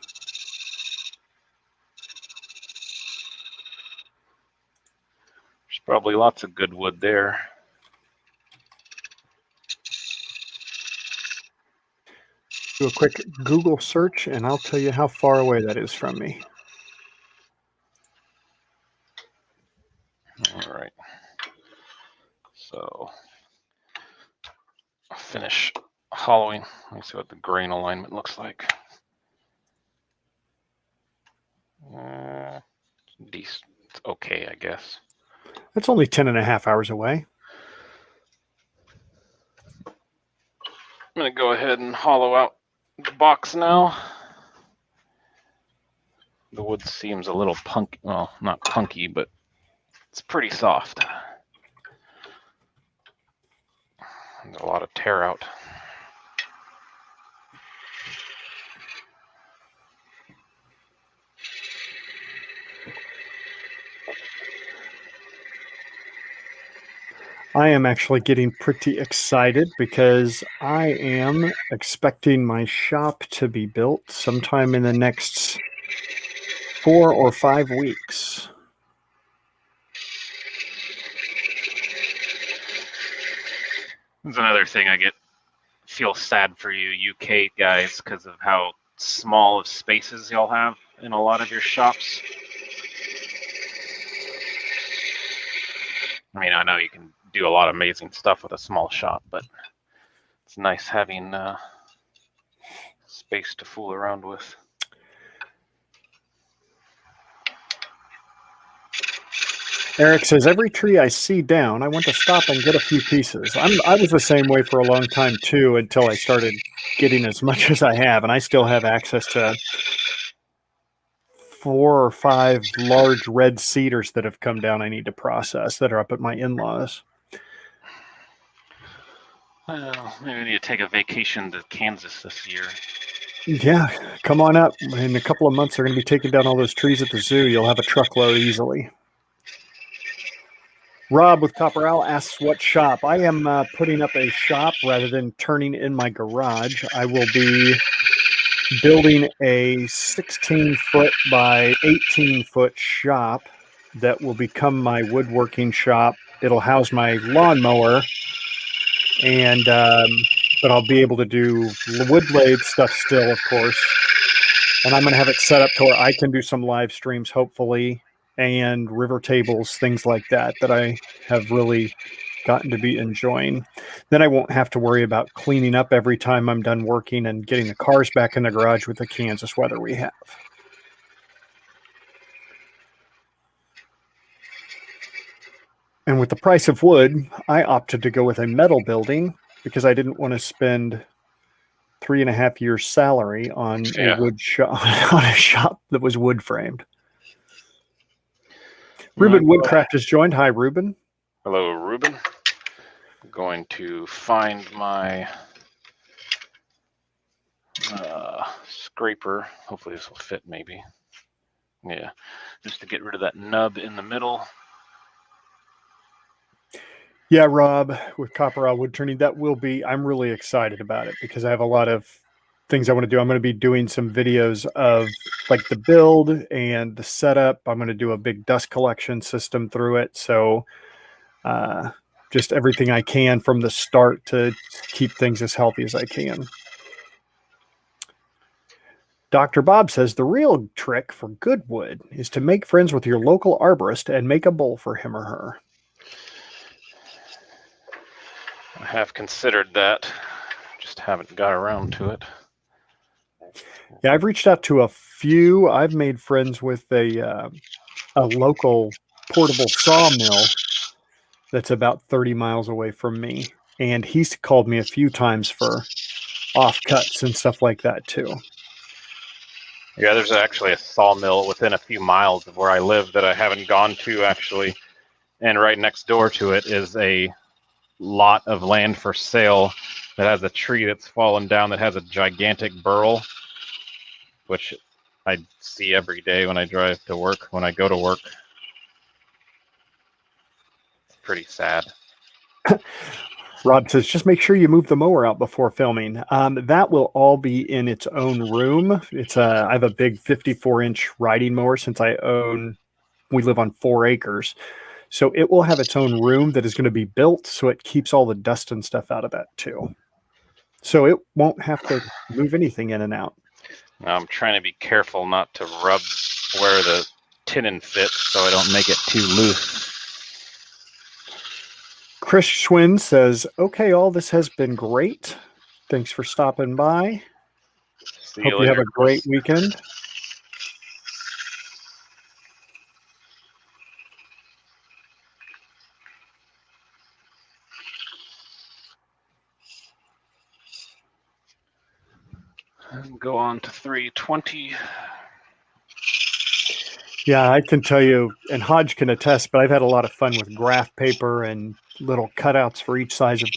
There's probably lots of good wood there. Do a quick Google search, and I'll tell you how far away that is from me. All right. So I'll finish hollowing. Let me see what the grain alignment looks like. Decent. It's okay, I guess. That's only 10.5 hours away. I'm going to go ahead and hollow out the box now. The wood seems a little punky. Well, not punky, but it's pretty soft. There's a lot of tear out. I am actually getting pretty excited because I am expecting my shop to be built sometime in the next 4 or 5 weeks. That's another thing I feel sad for you UK guys because of how small of spaces y'all have in a lot of your shops. I mean, I know you can do a lot of amazing stuff with a small shop, but it's nice having space to fool around with. Eric says, every tree I see down, I want to stop and get a few pieces. I was the same way for a long time, too, until I started getting as much as I have, and I still have access to 4 or 5 large red cedars that have come down I need to process that are up at my in-laws. Well, maybe we need to take a vacation to Kansas this year. Yeah, come on up. In a couple of months, they're going to be taking down all those trees at the zoo. You'll have a truckload easily. Rob with Copper Owl asks what shop. I am putting up a shop rather than turning in my garage. I will be building a 16-foot by 18-foot shop that will become my woodworking shop. It'll house my lawnmower, and but I'll be able to do wood lathe stuff still, of course. And I'm going to have it set up to where I can do some live streams, hopefully, and river tables, things like that, that I have really gotten to be enjoying. Then I won't have to worry about cleaning up every time I'm done working and getting the cars back in the garage with the Kansas weather we have. And with the price of wood, I opted to go with a metal building because I didn't want to spend 3.5 years' salary on a wood shop, on a shop that was wood framed. Ruben Woodcraft has joined. Hi, Ruben. Hello, Ruben. I'm going to find my scraper. Hopefully this will fit, maybe. Yeah, just to get rid of that nub in the middle. Yeah, Rob, with Copper Owl Woodturning, that will be, I'm really excited about it because I have a lot of things I want to do. I'm going to be doing some videos of like the build and the setup. I'm going to do a big dust collection system through it. So just everything I can from the start to keep things as healthy as I can. Dr. Bob says the real trick for good wood is to make friends with your local arborist and make a bowl for him or her. I have considered that, just haven't got around to it. Yeah, I've reached out to a few. I've made friends with a local portable sawmill that's about 30 miles away from me. And he's called me a few times for offcuts and stuff like that too. Yeah, there's actually a sawmill within a few miles of where I live that I haven't gone to, actually. And right next door to it is a lot of land for sale that has a tree that's fallen down that has a gigantic burl, which I see every day when I drive to work, when I go to work. It's pretty sad. Rob says, just make sure you move the mower out before filming. That will all be in its own room. I have a big 54-inch riding mower since we live on 4 acres. So it will have its own room that is going to be built so it keeps all the dust and stuff out of that too. So it won't have to move anything in and out. Now I'm trying to be careful not to rub where the tenon fits so I don't make it too loose. Chris Schwinn says, okay, all this has been great. Thanks for stopping by. Hope you have a great weekend. And go on to 320. Yeah, I can tell you, and Hodge can attest, but I've had a lot of fun with graph paper and little cutouts for each size of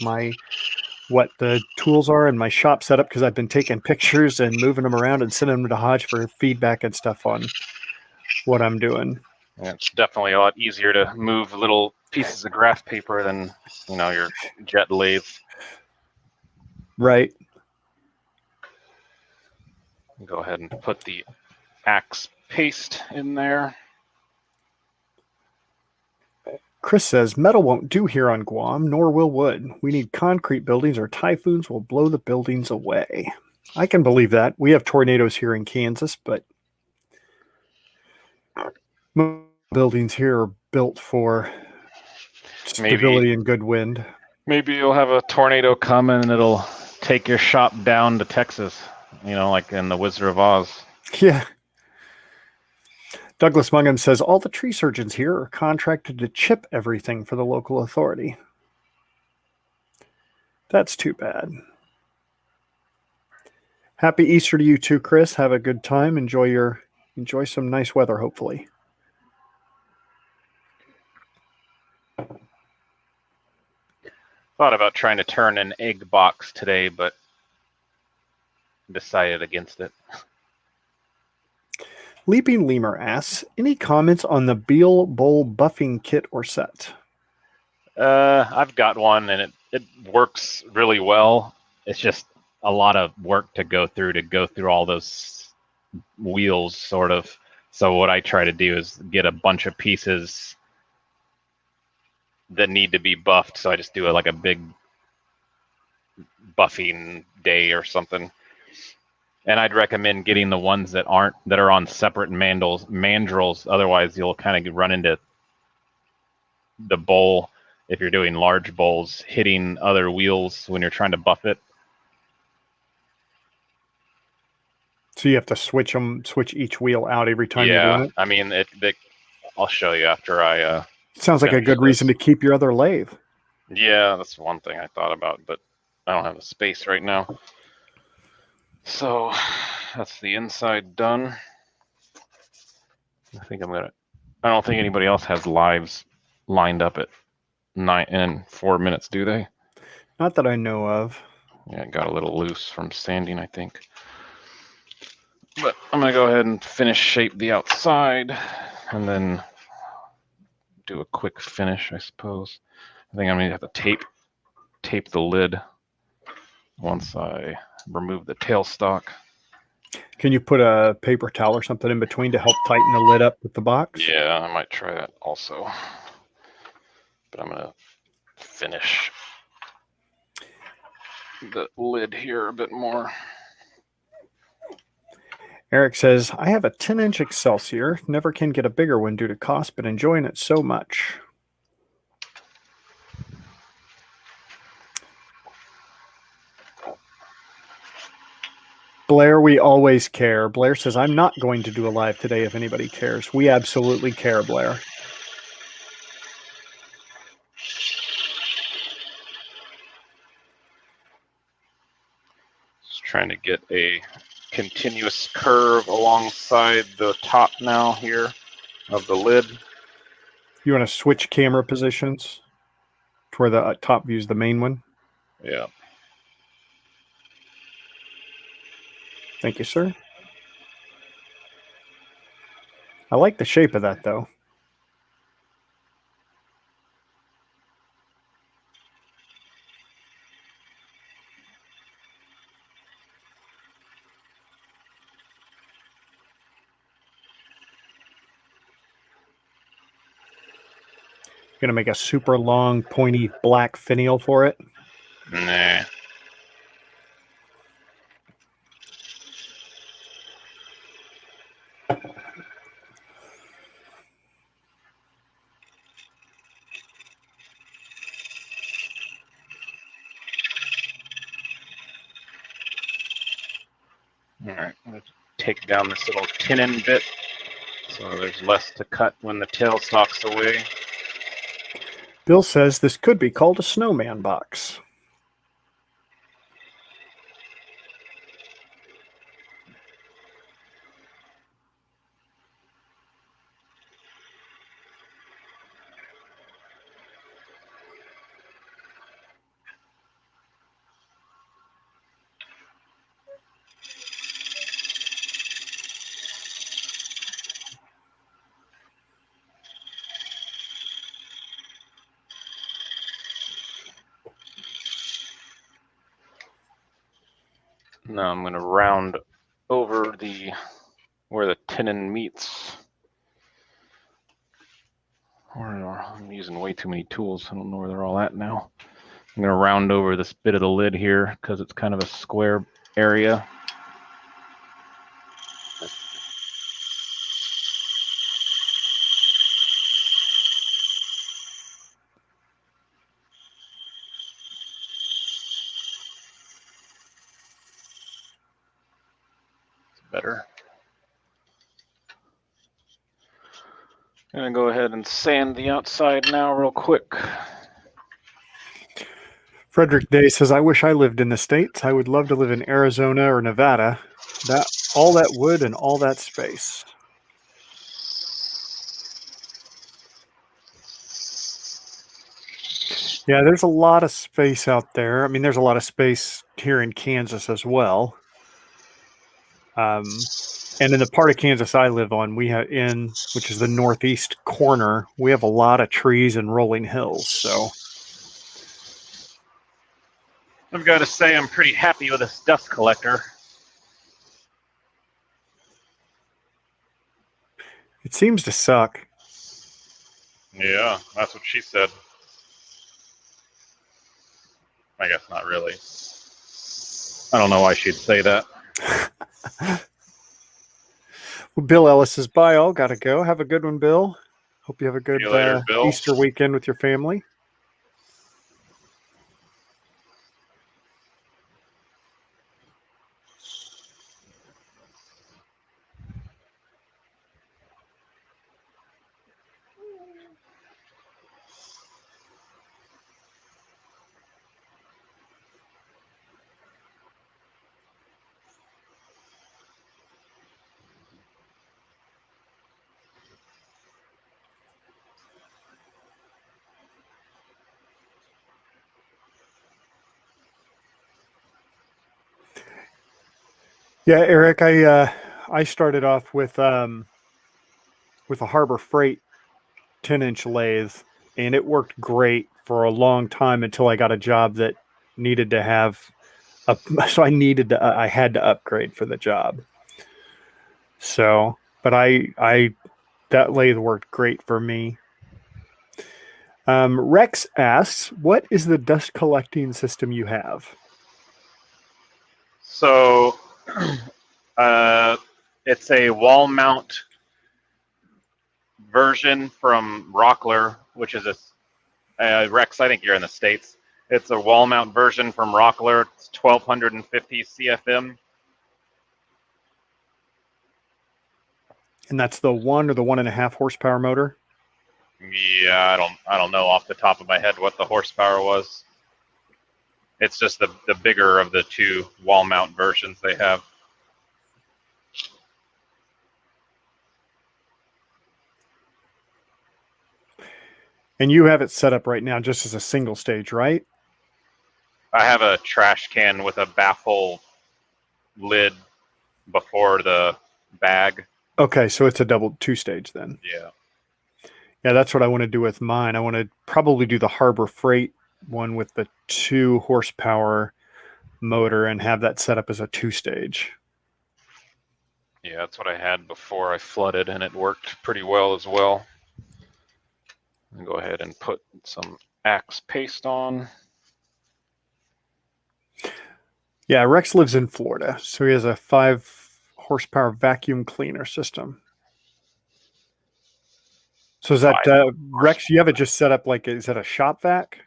what the tools are in my shop setup, because I've been taking pictures and moving them around and sending them to Hodge for feedback and stuff on what I'm doing. Yeah, it's definitely a lot easier to move little pieces of graph paper than, your jet lathe. Right. Go ahead and put the axe paste in there. Chris says, metal won't do here on Guam, nor will wood. We need concrete buildings or typhoons will blow the buildings away. I can believe that. We have tornadoes here in Kansas, but buildings here are built for stability and good wind. Maybe you'll have a tornado come and it'll take your shop down to Texas, like in The Wizard of Oz. Yeah. Douglas Mungham says, all the tree surgeons here are contracted to chip everything for the local authority. That's too bad. Happy Easter to you too, Chris. Have a good time. Enjoy some nice weather, hopefully. Thought about trying to turn an egg box today, but decided against it. Leaping Lemur asks, any comments on the Beal Bowl buffing kit or set? I've got one, and it works really well. It's just a lot of work to go through all those wheels, sort of. So what I try to do is get a bunch of pieces that need to be buffed. So I just do like a big buffing day or something. And I'd recommend getting the ones that are on separate mandrels. Otherwise, you'll kind of run into the bowl, if you're doing large bowls, hitting other wheels when you're trying to buff it. So you have to switch each wheel out every time you're doing it? I mean, I'll show you after I... Sounds like a good reason to keep your other lathe. Yeah, that's one thing I thought about, but I don't have the space right now. So that's the inside done. I don't think anybody else has lives lined up at 9 and 4 minutes, do they? Not that I know of. Yeah, it got a little loose from sanding, I think. But I'm gonna go ahead and finish shape the outside and then do a quick finish, I suppose. I think I'm gonna have to tape the lid once I remove the tailstock. Can you put a paper towel or something in between to help tighten the lid up with the box? Yeah, I might try that also. But I'm gonna finish the lid here a bit more. Eric says, I have a 10-inch Excelsior. Never can get a bigger one due to cost, but enjoying it so much. Blair, we always care. Blair says, I'm not going to do a live today if anybody cares. We absolutely care, Blair. Just trying to get a continuous curve alongside the top now here of the lid. You want to switch camera positions to where the top view is the main one? Yeah. Thank you, sir. I like the shape of that, though. Gonna make a super long, pointy black finial for it? Nah. All right, let's take down this little tenon bit so there's less to cut when the tailstock's away. Bill says this could be called a snowman box. Now I'm going to round over where the tenon meets. I'm using way too many tools. I don't know where they're all at now. I'm going to round over this bit of the lid here because it's kind of a square area. Better. I'm gonna go ahead and sand the outside now real quick. Frederick Day says, I wish I lived in the States. I would love to live in Arizona or Nevada. All that wood and all that space. Yeah, there's a lot of space out there. I mean, there's a lot of space here in Kansas as well. And in the part of Kansas I live on, which is the northeast corner, we have a lot of trees and rolling hills. So I've got to say I'm pretty happy with this dust collector. it seems to suck. Yeah, that's what she said. I guess not really. I don't know why she'd say that. Well, Bill Ellis is by. I'll gotta go. Have a good one, Bill. Hope you have a good See you later, Bill. Easter weekend with your family. Yeah, Eric, I started off with a Harbor Freight 10-inch lathe, and it worked great for a long time until I got a job that needed to have a so I had to upgrade for the job. So, but I that lathe worked great for me. Rex asks, "What is the dust collecting system you have?" So, it's a wall mount version from Rockler, which is a Rex. I think you're in the States. It's a wall mount version from Rockler. It's 1250 CFM. And that's the 1 or the 1.5 horsepower motor. Yeah, I don't know off the top of my head what the horsepower was. It's just the bigger of the two wall mount versions they have. And you have it set up right now just as a single stage, right? I have a trash can with a baffle lid before the bag. Okay, so it's a double 2-stage then. Yeah. Yeah, that's what I want to do with mine. I want to probably do the Harbor Freight one with the 2 horsepower motor and have that set up as a 2-stage. Yeah, that's what I had before I flooded, and it worked pretty well as well. I'll go ahead and put some Axe paste on. Yeah, Rex lives in Florida, so he has a 5 horsepower vacuum cleaner system. So is that Rex? You have it just set up like, is that a shop vac?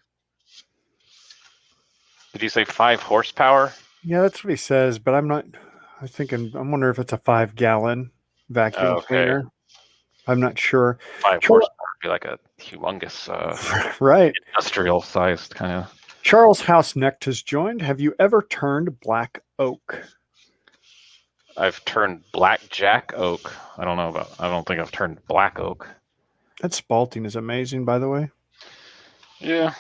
Did you say 5 horsepower? Yeah, that's what he says, but I'm wondering if it's a 5-gallon vacuum cleaner. I'm not sure. 5 horsepower would be like a humongous, right, industrial sized kind of. Charles House Necht has joined. Have you ever turned black oak? I've turned blackjack oak. I don't think I've turned black oak. That spalting is amazing, by the way. Yeah.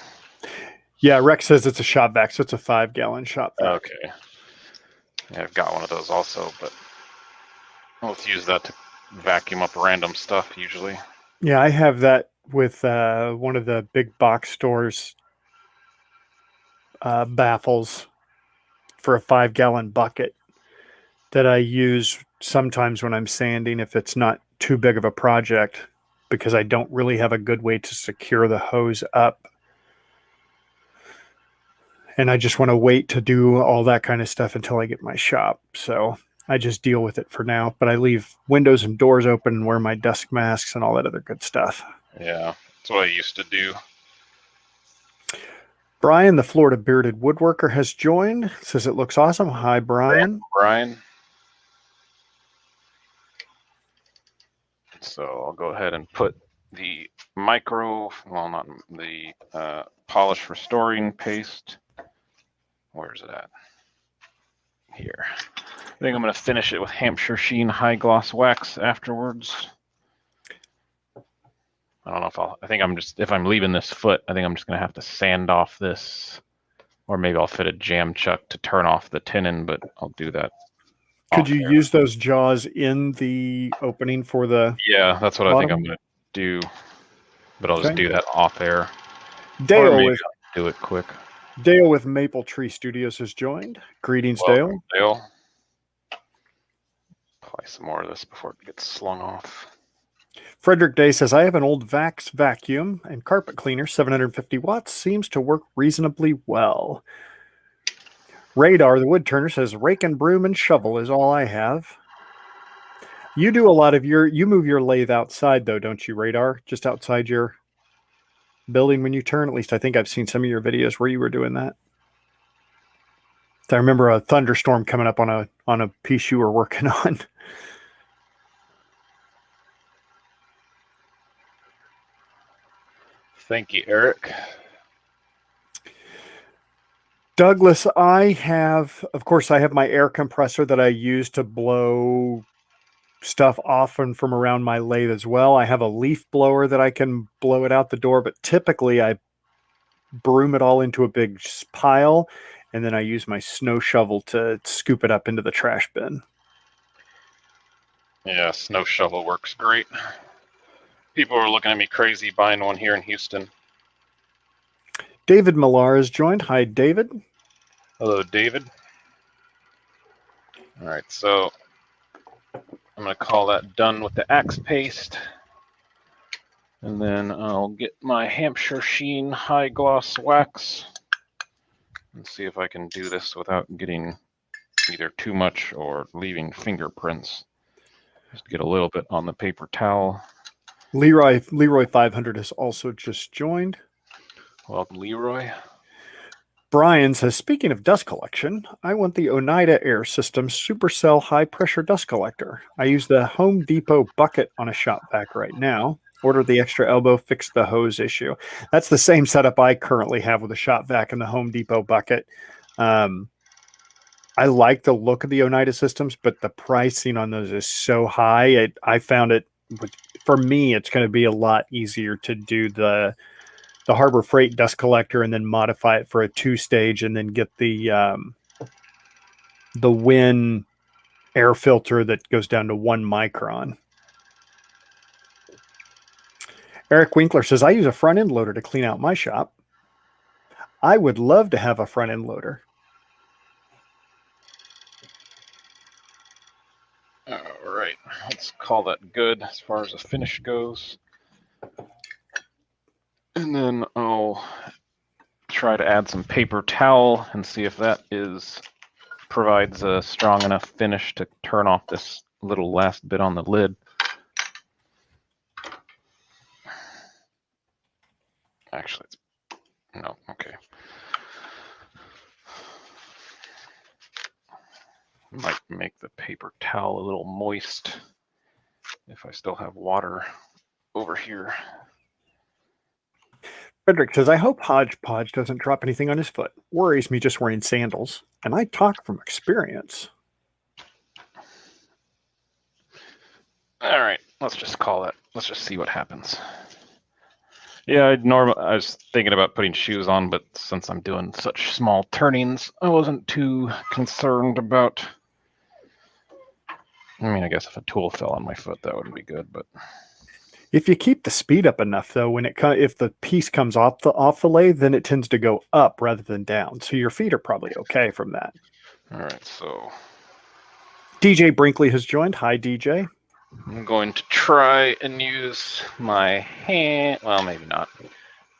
Yeah, Rex says it's a shop vac, so it's a 5-gallon shop vac. Okay. Yeah, I've got one of those also, but let's use that to vacuum up random stuff usually. Yeah, I have that with one of the big box stores baffles for a 5-gallon bucket that I use sometimes when I'm sanding if it's not too big of a project, because I don't really have a good way to secure the hose up. And I just want to wait to do all that kind of stuff until I get my shop. So I just deal with it for now. But I leave windows and doors open and wear my dust masks and all that other good stuff. Yeah, that's what I used to do. Brian, the Florida Bearded Woodworker, has joined. Says it looks awesome. Hi, Brian. Brian. So I'll go ahead and put the not the polish restoring paste. Where's it at? Here. I think I'm going to finish it with Hampshire Sheen high gloss wax afterwards. I don't know if I think if I'm leaving this foot, I think I'm just going to have to sand off this, or maybe I'll fit a jam chuck to turn off the tenon, but I'll do that. Could you use those jaws in the opening for the... Yeah, that's what bottom? I think I'm going to do, but I'll just do that off air. Dale or maybe I'll do it quick. Dale with Maple Tree Studios has joined. Greetings, Dale. Dale. Apply some more of this before it gets slung off. Frederick Day says, I have an old Vax vacuum and carpet cleaner, 750 watts, seems to work reasonably well. Radar, the wood turner, says, rake and broom and shovel is all I have. You do a lot of you move your lathe outside, though, don't you, Radar? Just outside your building when you turn? At least I think I've seen some of your videos where you were doing that. I remember a thunderstorm coming up on a piece you were working on. Thank you, Eric. Douglas, of course, I have my air compressor that I use to blow stuff off and from around my lathe as well. I have a leaf blower that I can blow it out the door, but typically I broom it all into a big pile, and then I use my snow shovel to scoop it up into the trash bin. Yeah, snow shovel works great. People are looking at me crazy buying one here in Houston. David Millar has joined. Hi, David. Hello, David. All right, so I'm going to call that done with the axe paste. And then I'll get my Hampshire Sheen high gloss wax and see if I can do this without getting either too much or leaving fingerprints. Just get a little bit on the paper towel. Leroy 500 has also just joined. Welcome, Leroy. Brian says, speaking of dust collection, I want the Oneida Air System Supercell high pressure dust collector. I use the Home Depot bucket on a shop vac right now. Order the extra elbow, fix the hose issue. That's the same setup I currently have with a shop vac and the Home Depot bucket. I like the look of the Oneida systems, but the pricing on those is so high. I found it, for me, it's going to be a lot easier to do the Harbor Freight dust collector and then modify it for a 2-stage and then get the Win air filter that goes down to 1 micron. Eric Winkler says, I use a front end loader to clean out my shop. I would love to have a front end loader. All right, let's call that good as far as the finish goes. And then I'll try to add some paper towel and see if that provides a strong enough finish to turn off this little last bit on the lid. Actually, no, okay. Might make the paper towel a little moist if I still have water over here. Frederick says, I hope Hodgepodge doesn't drop anything on his foot. Worries me just wearing sandals. And I talk from experience. All right, let's just call it. Let's just see what happens. Yeah, I was thinking about putting shoes on, but since I'm doing such small turnings, I wasn't too concerned about. I mean, I guess if a tool fell on my foot, that wouldn't be good, but. If you keep the speed up enough, though, if the piece comes off the lathe, then it tends to go up rather than down. So your feet are probably okay from that. All right, so DJ Brinkley has joined. Hi, DJ. I'm going to try and use my hand. Well, maybe not.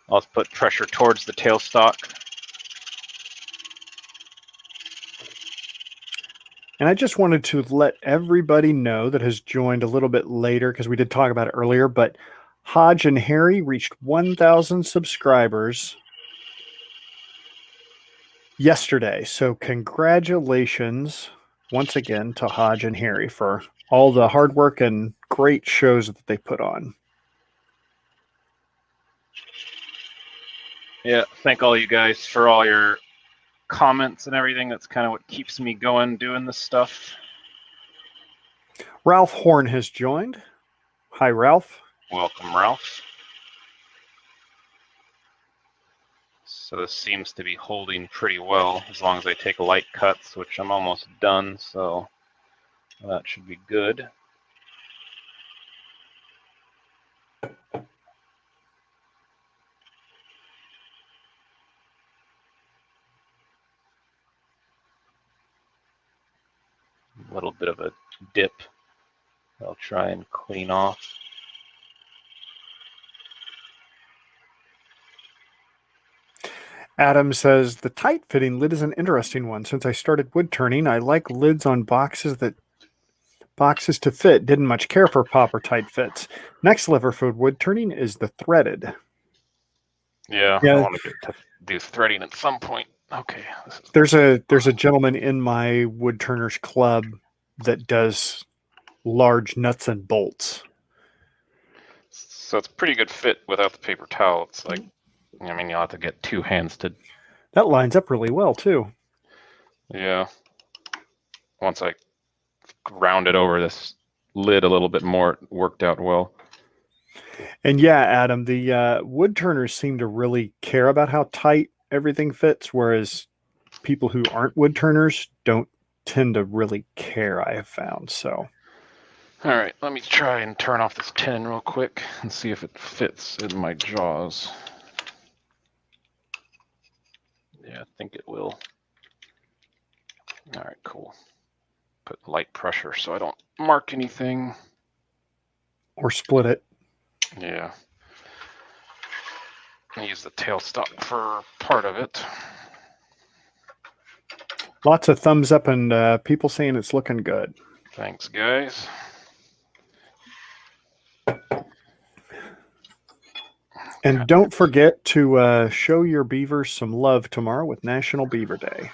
I'll put pressure towards the tailstock. And I just wanted to let everybody know that has joined a little bit later, because we did talk about it earlier, but Hodge and Harry reached 1,000 subscribers yesterday. So congratulations once again to Hodge and Harry for all the hard work and great shows that they put on. Yeah, thank all you guys for all your comments and everything. That's kind of what keeps me going doing this stuff. Ralph Horn has joined. Hi, Ralph. Welcome, Ralph. So this seems to be holding pretty well as long as I take light cuts, which I'm almost done, so that should be good. A little bit of a dip I'll try and clean off. Adam says, the tight-fitting lid is an interesting one. Since I started wood turning, I like lids on boxes to fit. Didn't much care for pop or tight fits. Next lever for wood turning is the threaded. Yeah, I want to get to do threading at some point. Okay. There's a gentleman in my wood turners club that does large nuts and bolts. So it's a pretty good fit without the paper towel. It's like, I mean, you'll have to get two hands to... That lines up really well, too. Yeah. Once I rounded over this lid a little bit more, it worked out well. And yeah, Adam, the wood turners seem to really care about how tight everything fits, whereas people who aren't wood turners don't tend to really care, I have found. So, all right, let me try and turn off this tin real quick and see if it fits in my jaws. Yeah, I think it will. All right, cool. Put light pressure so I don't mark anything. Or split it. Yeah. I use the tailstock for part of it. Lots of thumbs up and people saying it's looking good. Thanks, guys. And don't forget to show your beavers some love tomorrow with National Beaver Day.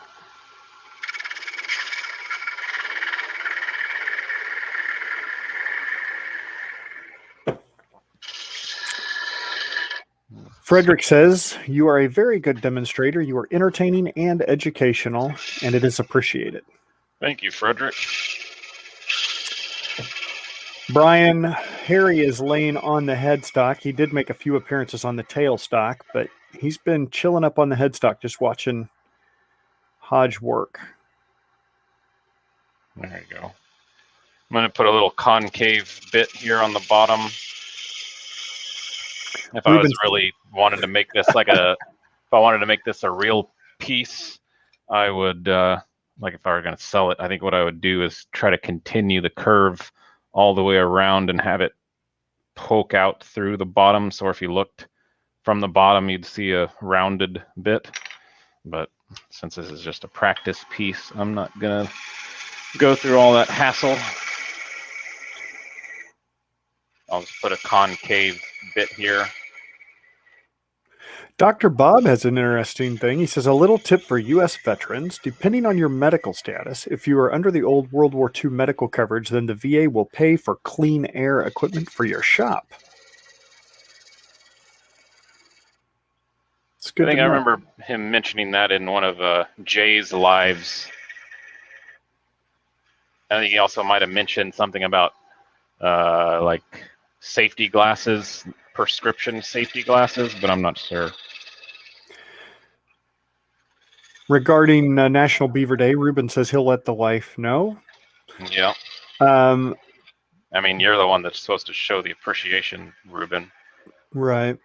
Frederick says, you are a very good demonstrator. You are entertaining and educational, and it is appreciated. Thank you, Frederick. Brian, Harry is laying on the headstock. He did make a few appearances on the tailstock, but he's been chilling up on the headstock just watching Hodge work. There you go. I'm going to put a little concave bit here on the bottom. If I was really wanted to make this like a, if I wanted to make this a real piece, I would, like if I were going to sell it, I think what I would do is try to continue the curve all the way around and have it poke out through the bottom. So if you looked from the bottom, you'd see a rounded bit. But since this is just a practice piece, I'm not going to go through all that hassle. I'll just put a concave bit here. Dr. Bob has an interesting thing. He says, a little tip for U.S. veterans. Depending on your medical status, if you are under the old World War II medical coverage, then the VA will pay for clean air equipment for your shop. It's good. I remember him mentioning that in one of Jay's lives. I think he also might have mentioned something about like safety glasses, prescription safety glasses, but I'm not sure. Regarding National Beaver Day, Ruben says he'll let the wife know. Yeah. I mean, you're the one that's supposed to show the appreciation, Ruben. Right.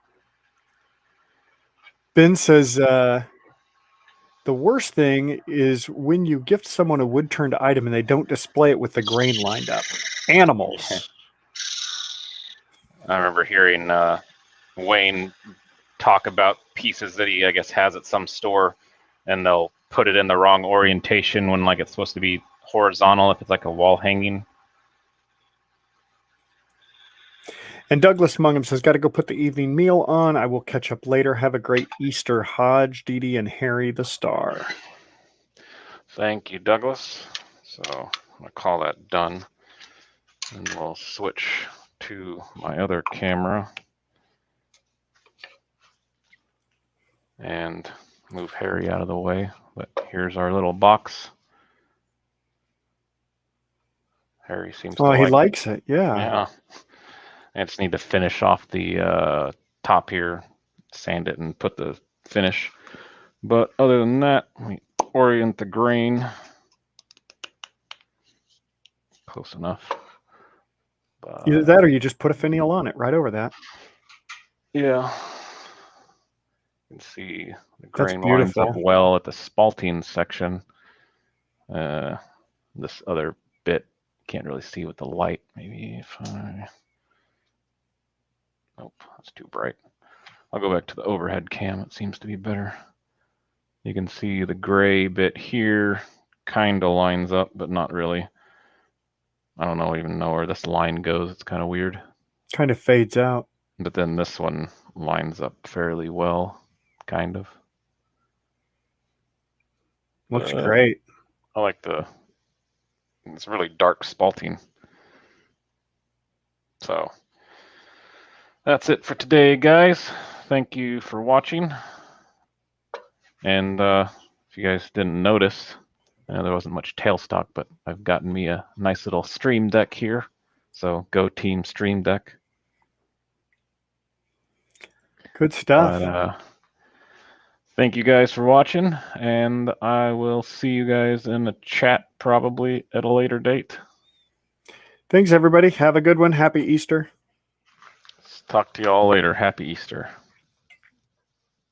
Ben says the worst thing is when you gift someone a wood-turned item and they don't display it with the grain lined up. Animals. I remember hearing Wayne talk about pieces that he, I guess, has at some store, and they'll put it in the wrong orientation when like it's supposed to be horizontal if it's like a wall hanging. And Douglas Mungham says, got to go put the evening meal on. I will catch up later. Have a great Easter, Hodge, Dee Dee, and Harry the Star. Thank you, Douglas. So I'm going to call that done. And we'll switch to my other camera. And move Harry out of the way. But here's our little box. Harry seems to he likes it. Yeah. Yeah. I just need to finish off the top here, sand it, and put the finish. But other than that, we orient the grain close enough. Either that or you just put a finial on it right over that. Yeah. You can see the That's grain lines up beautiful. well at the spalting section. This other bit, can't really see with the light. Maybe if I... Nope, that's too bright. I'll go back to the overhead cam. It seems to be better. You can see the gray bit here kind of lines up, but not really. I don't even know where this line goes. It's kind of weird. Kind of fades out. But then this one lines up fairly well, kind of. Looks great. I like it's really dark spalting. So that's it for today, guys. Thank you for watching. And if you guys didn't notice, there wasn't much tailstock, but I've gotten me a nice little stream deck here. So go Team Streamdeck. Good stuff. But, thank you guys for watching, and I will see you guys in the chat probably at a later date. Thanks, everybody. Have a good one. Happy Easter. Talk to you all later. Happy Easter.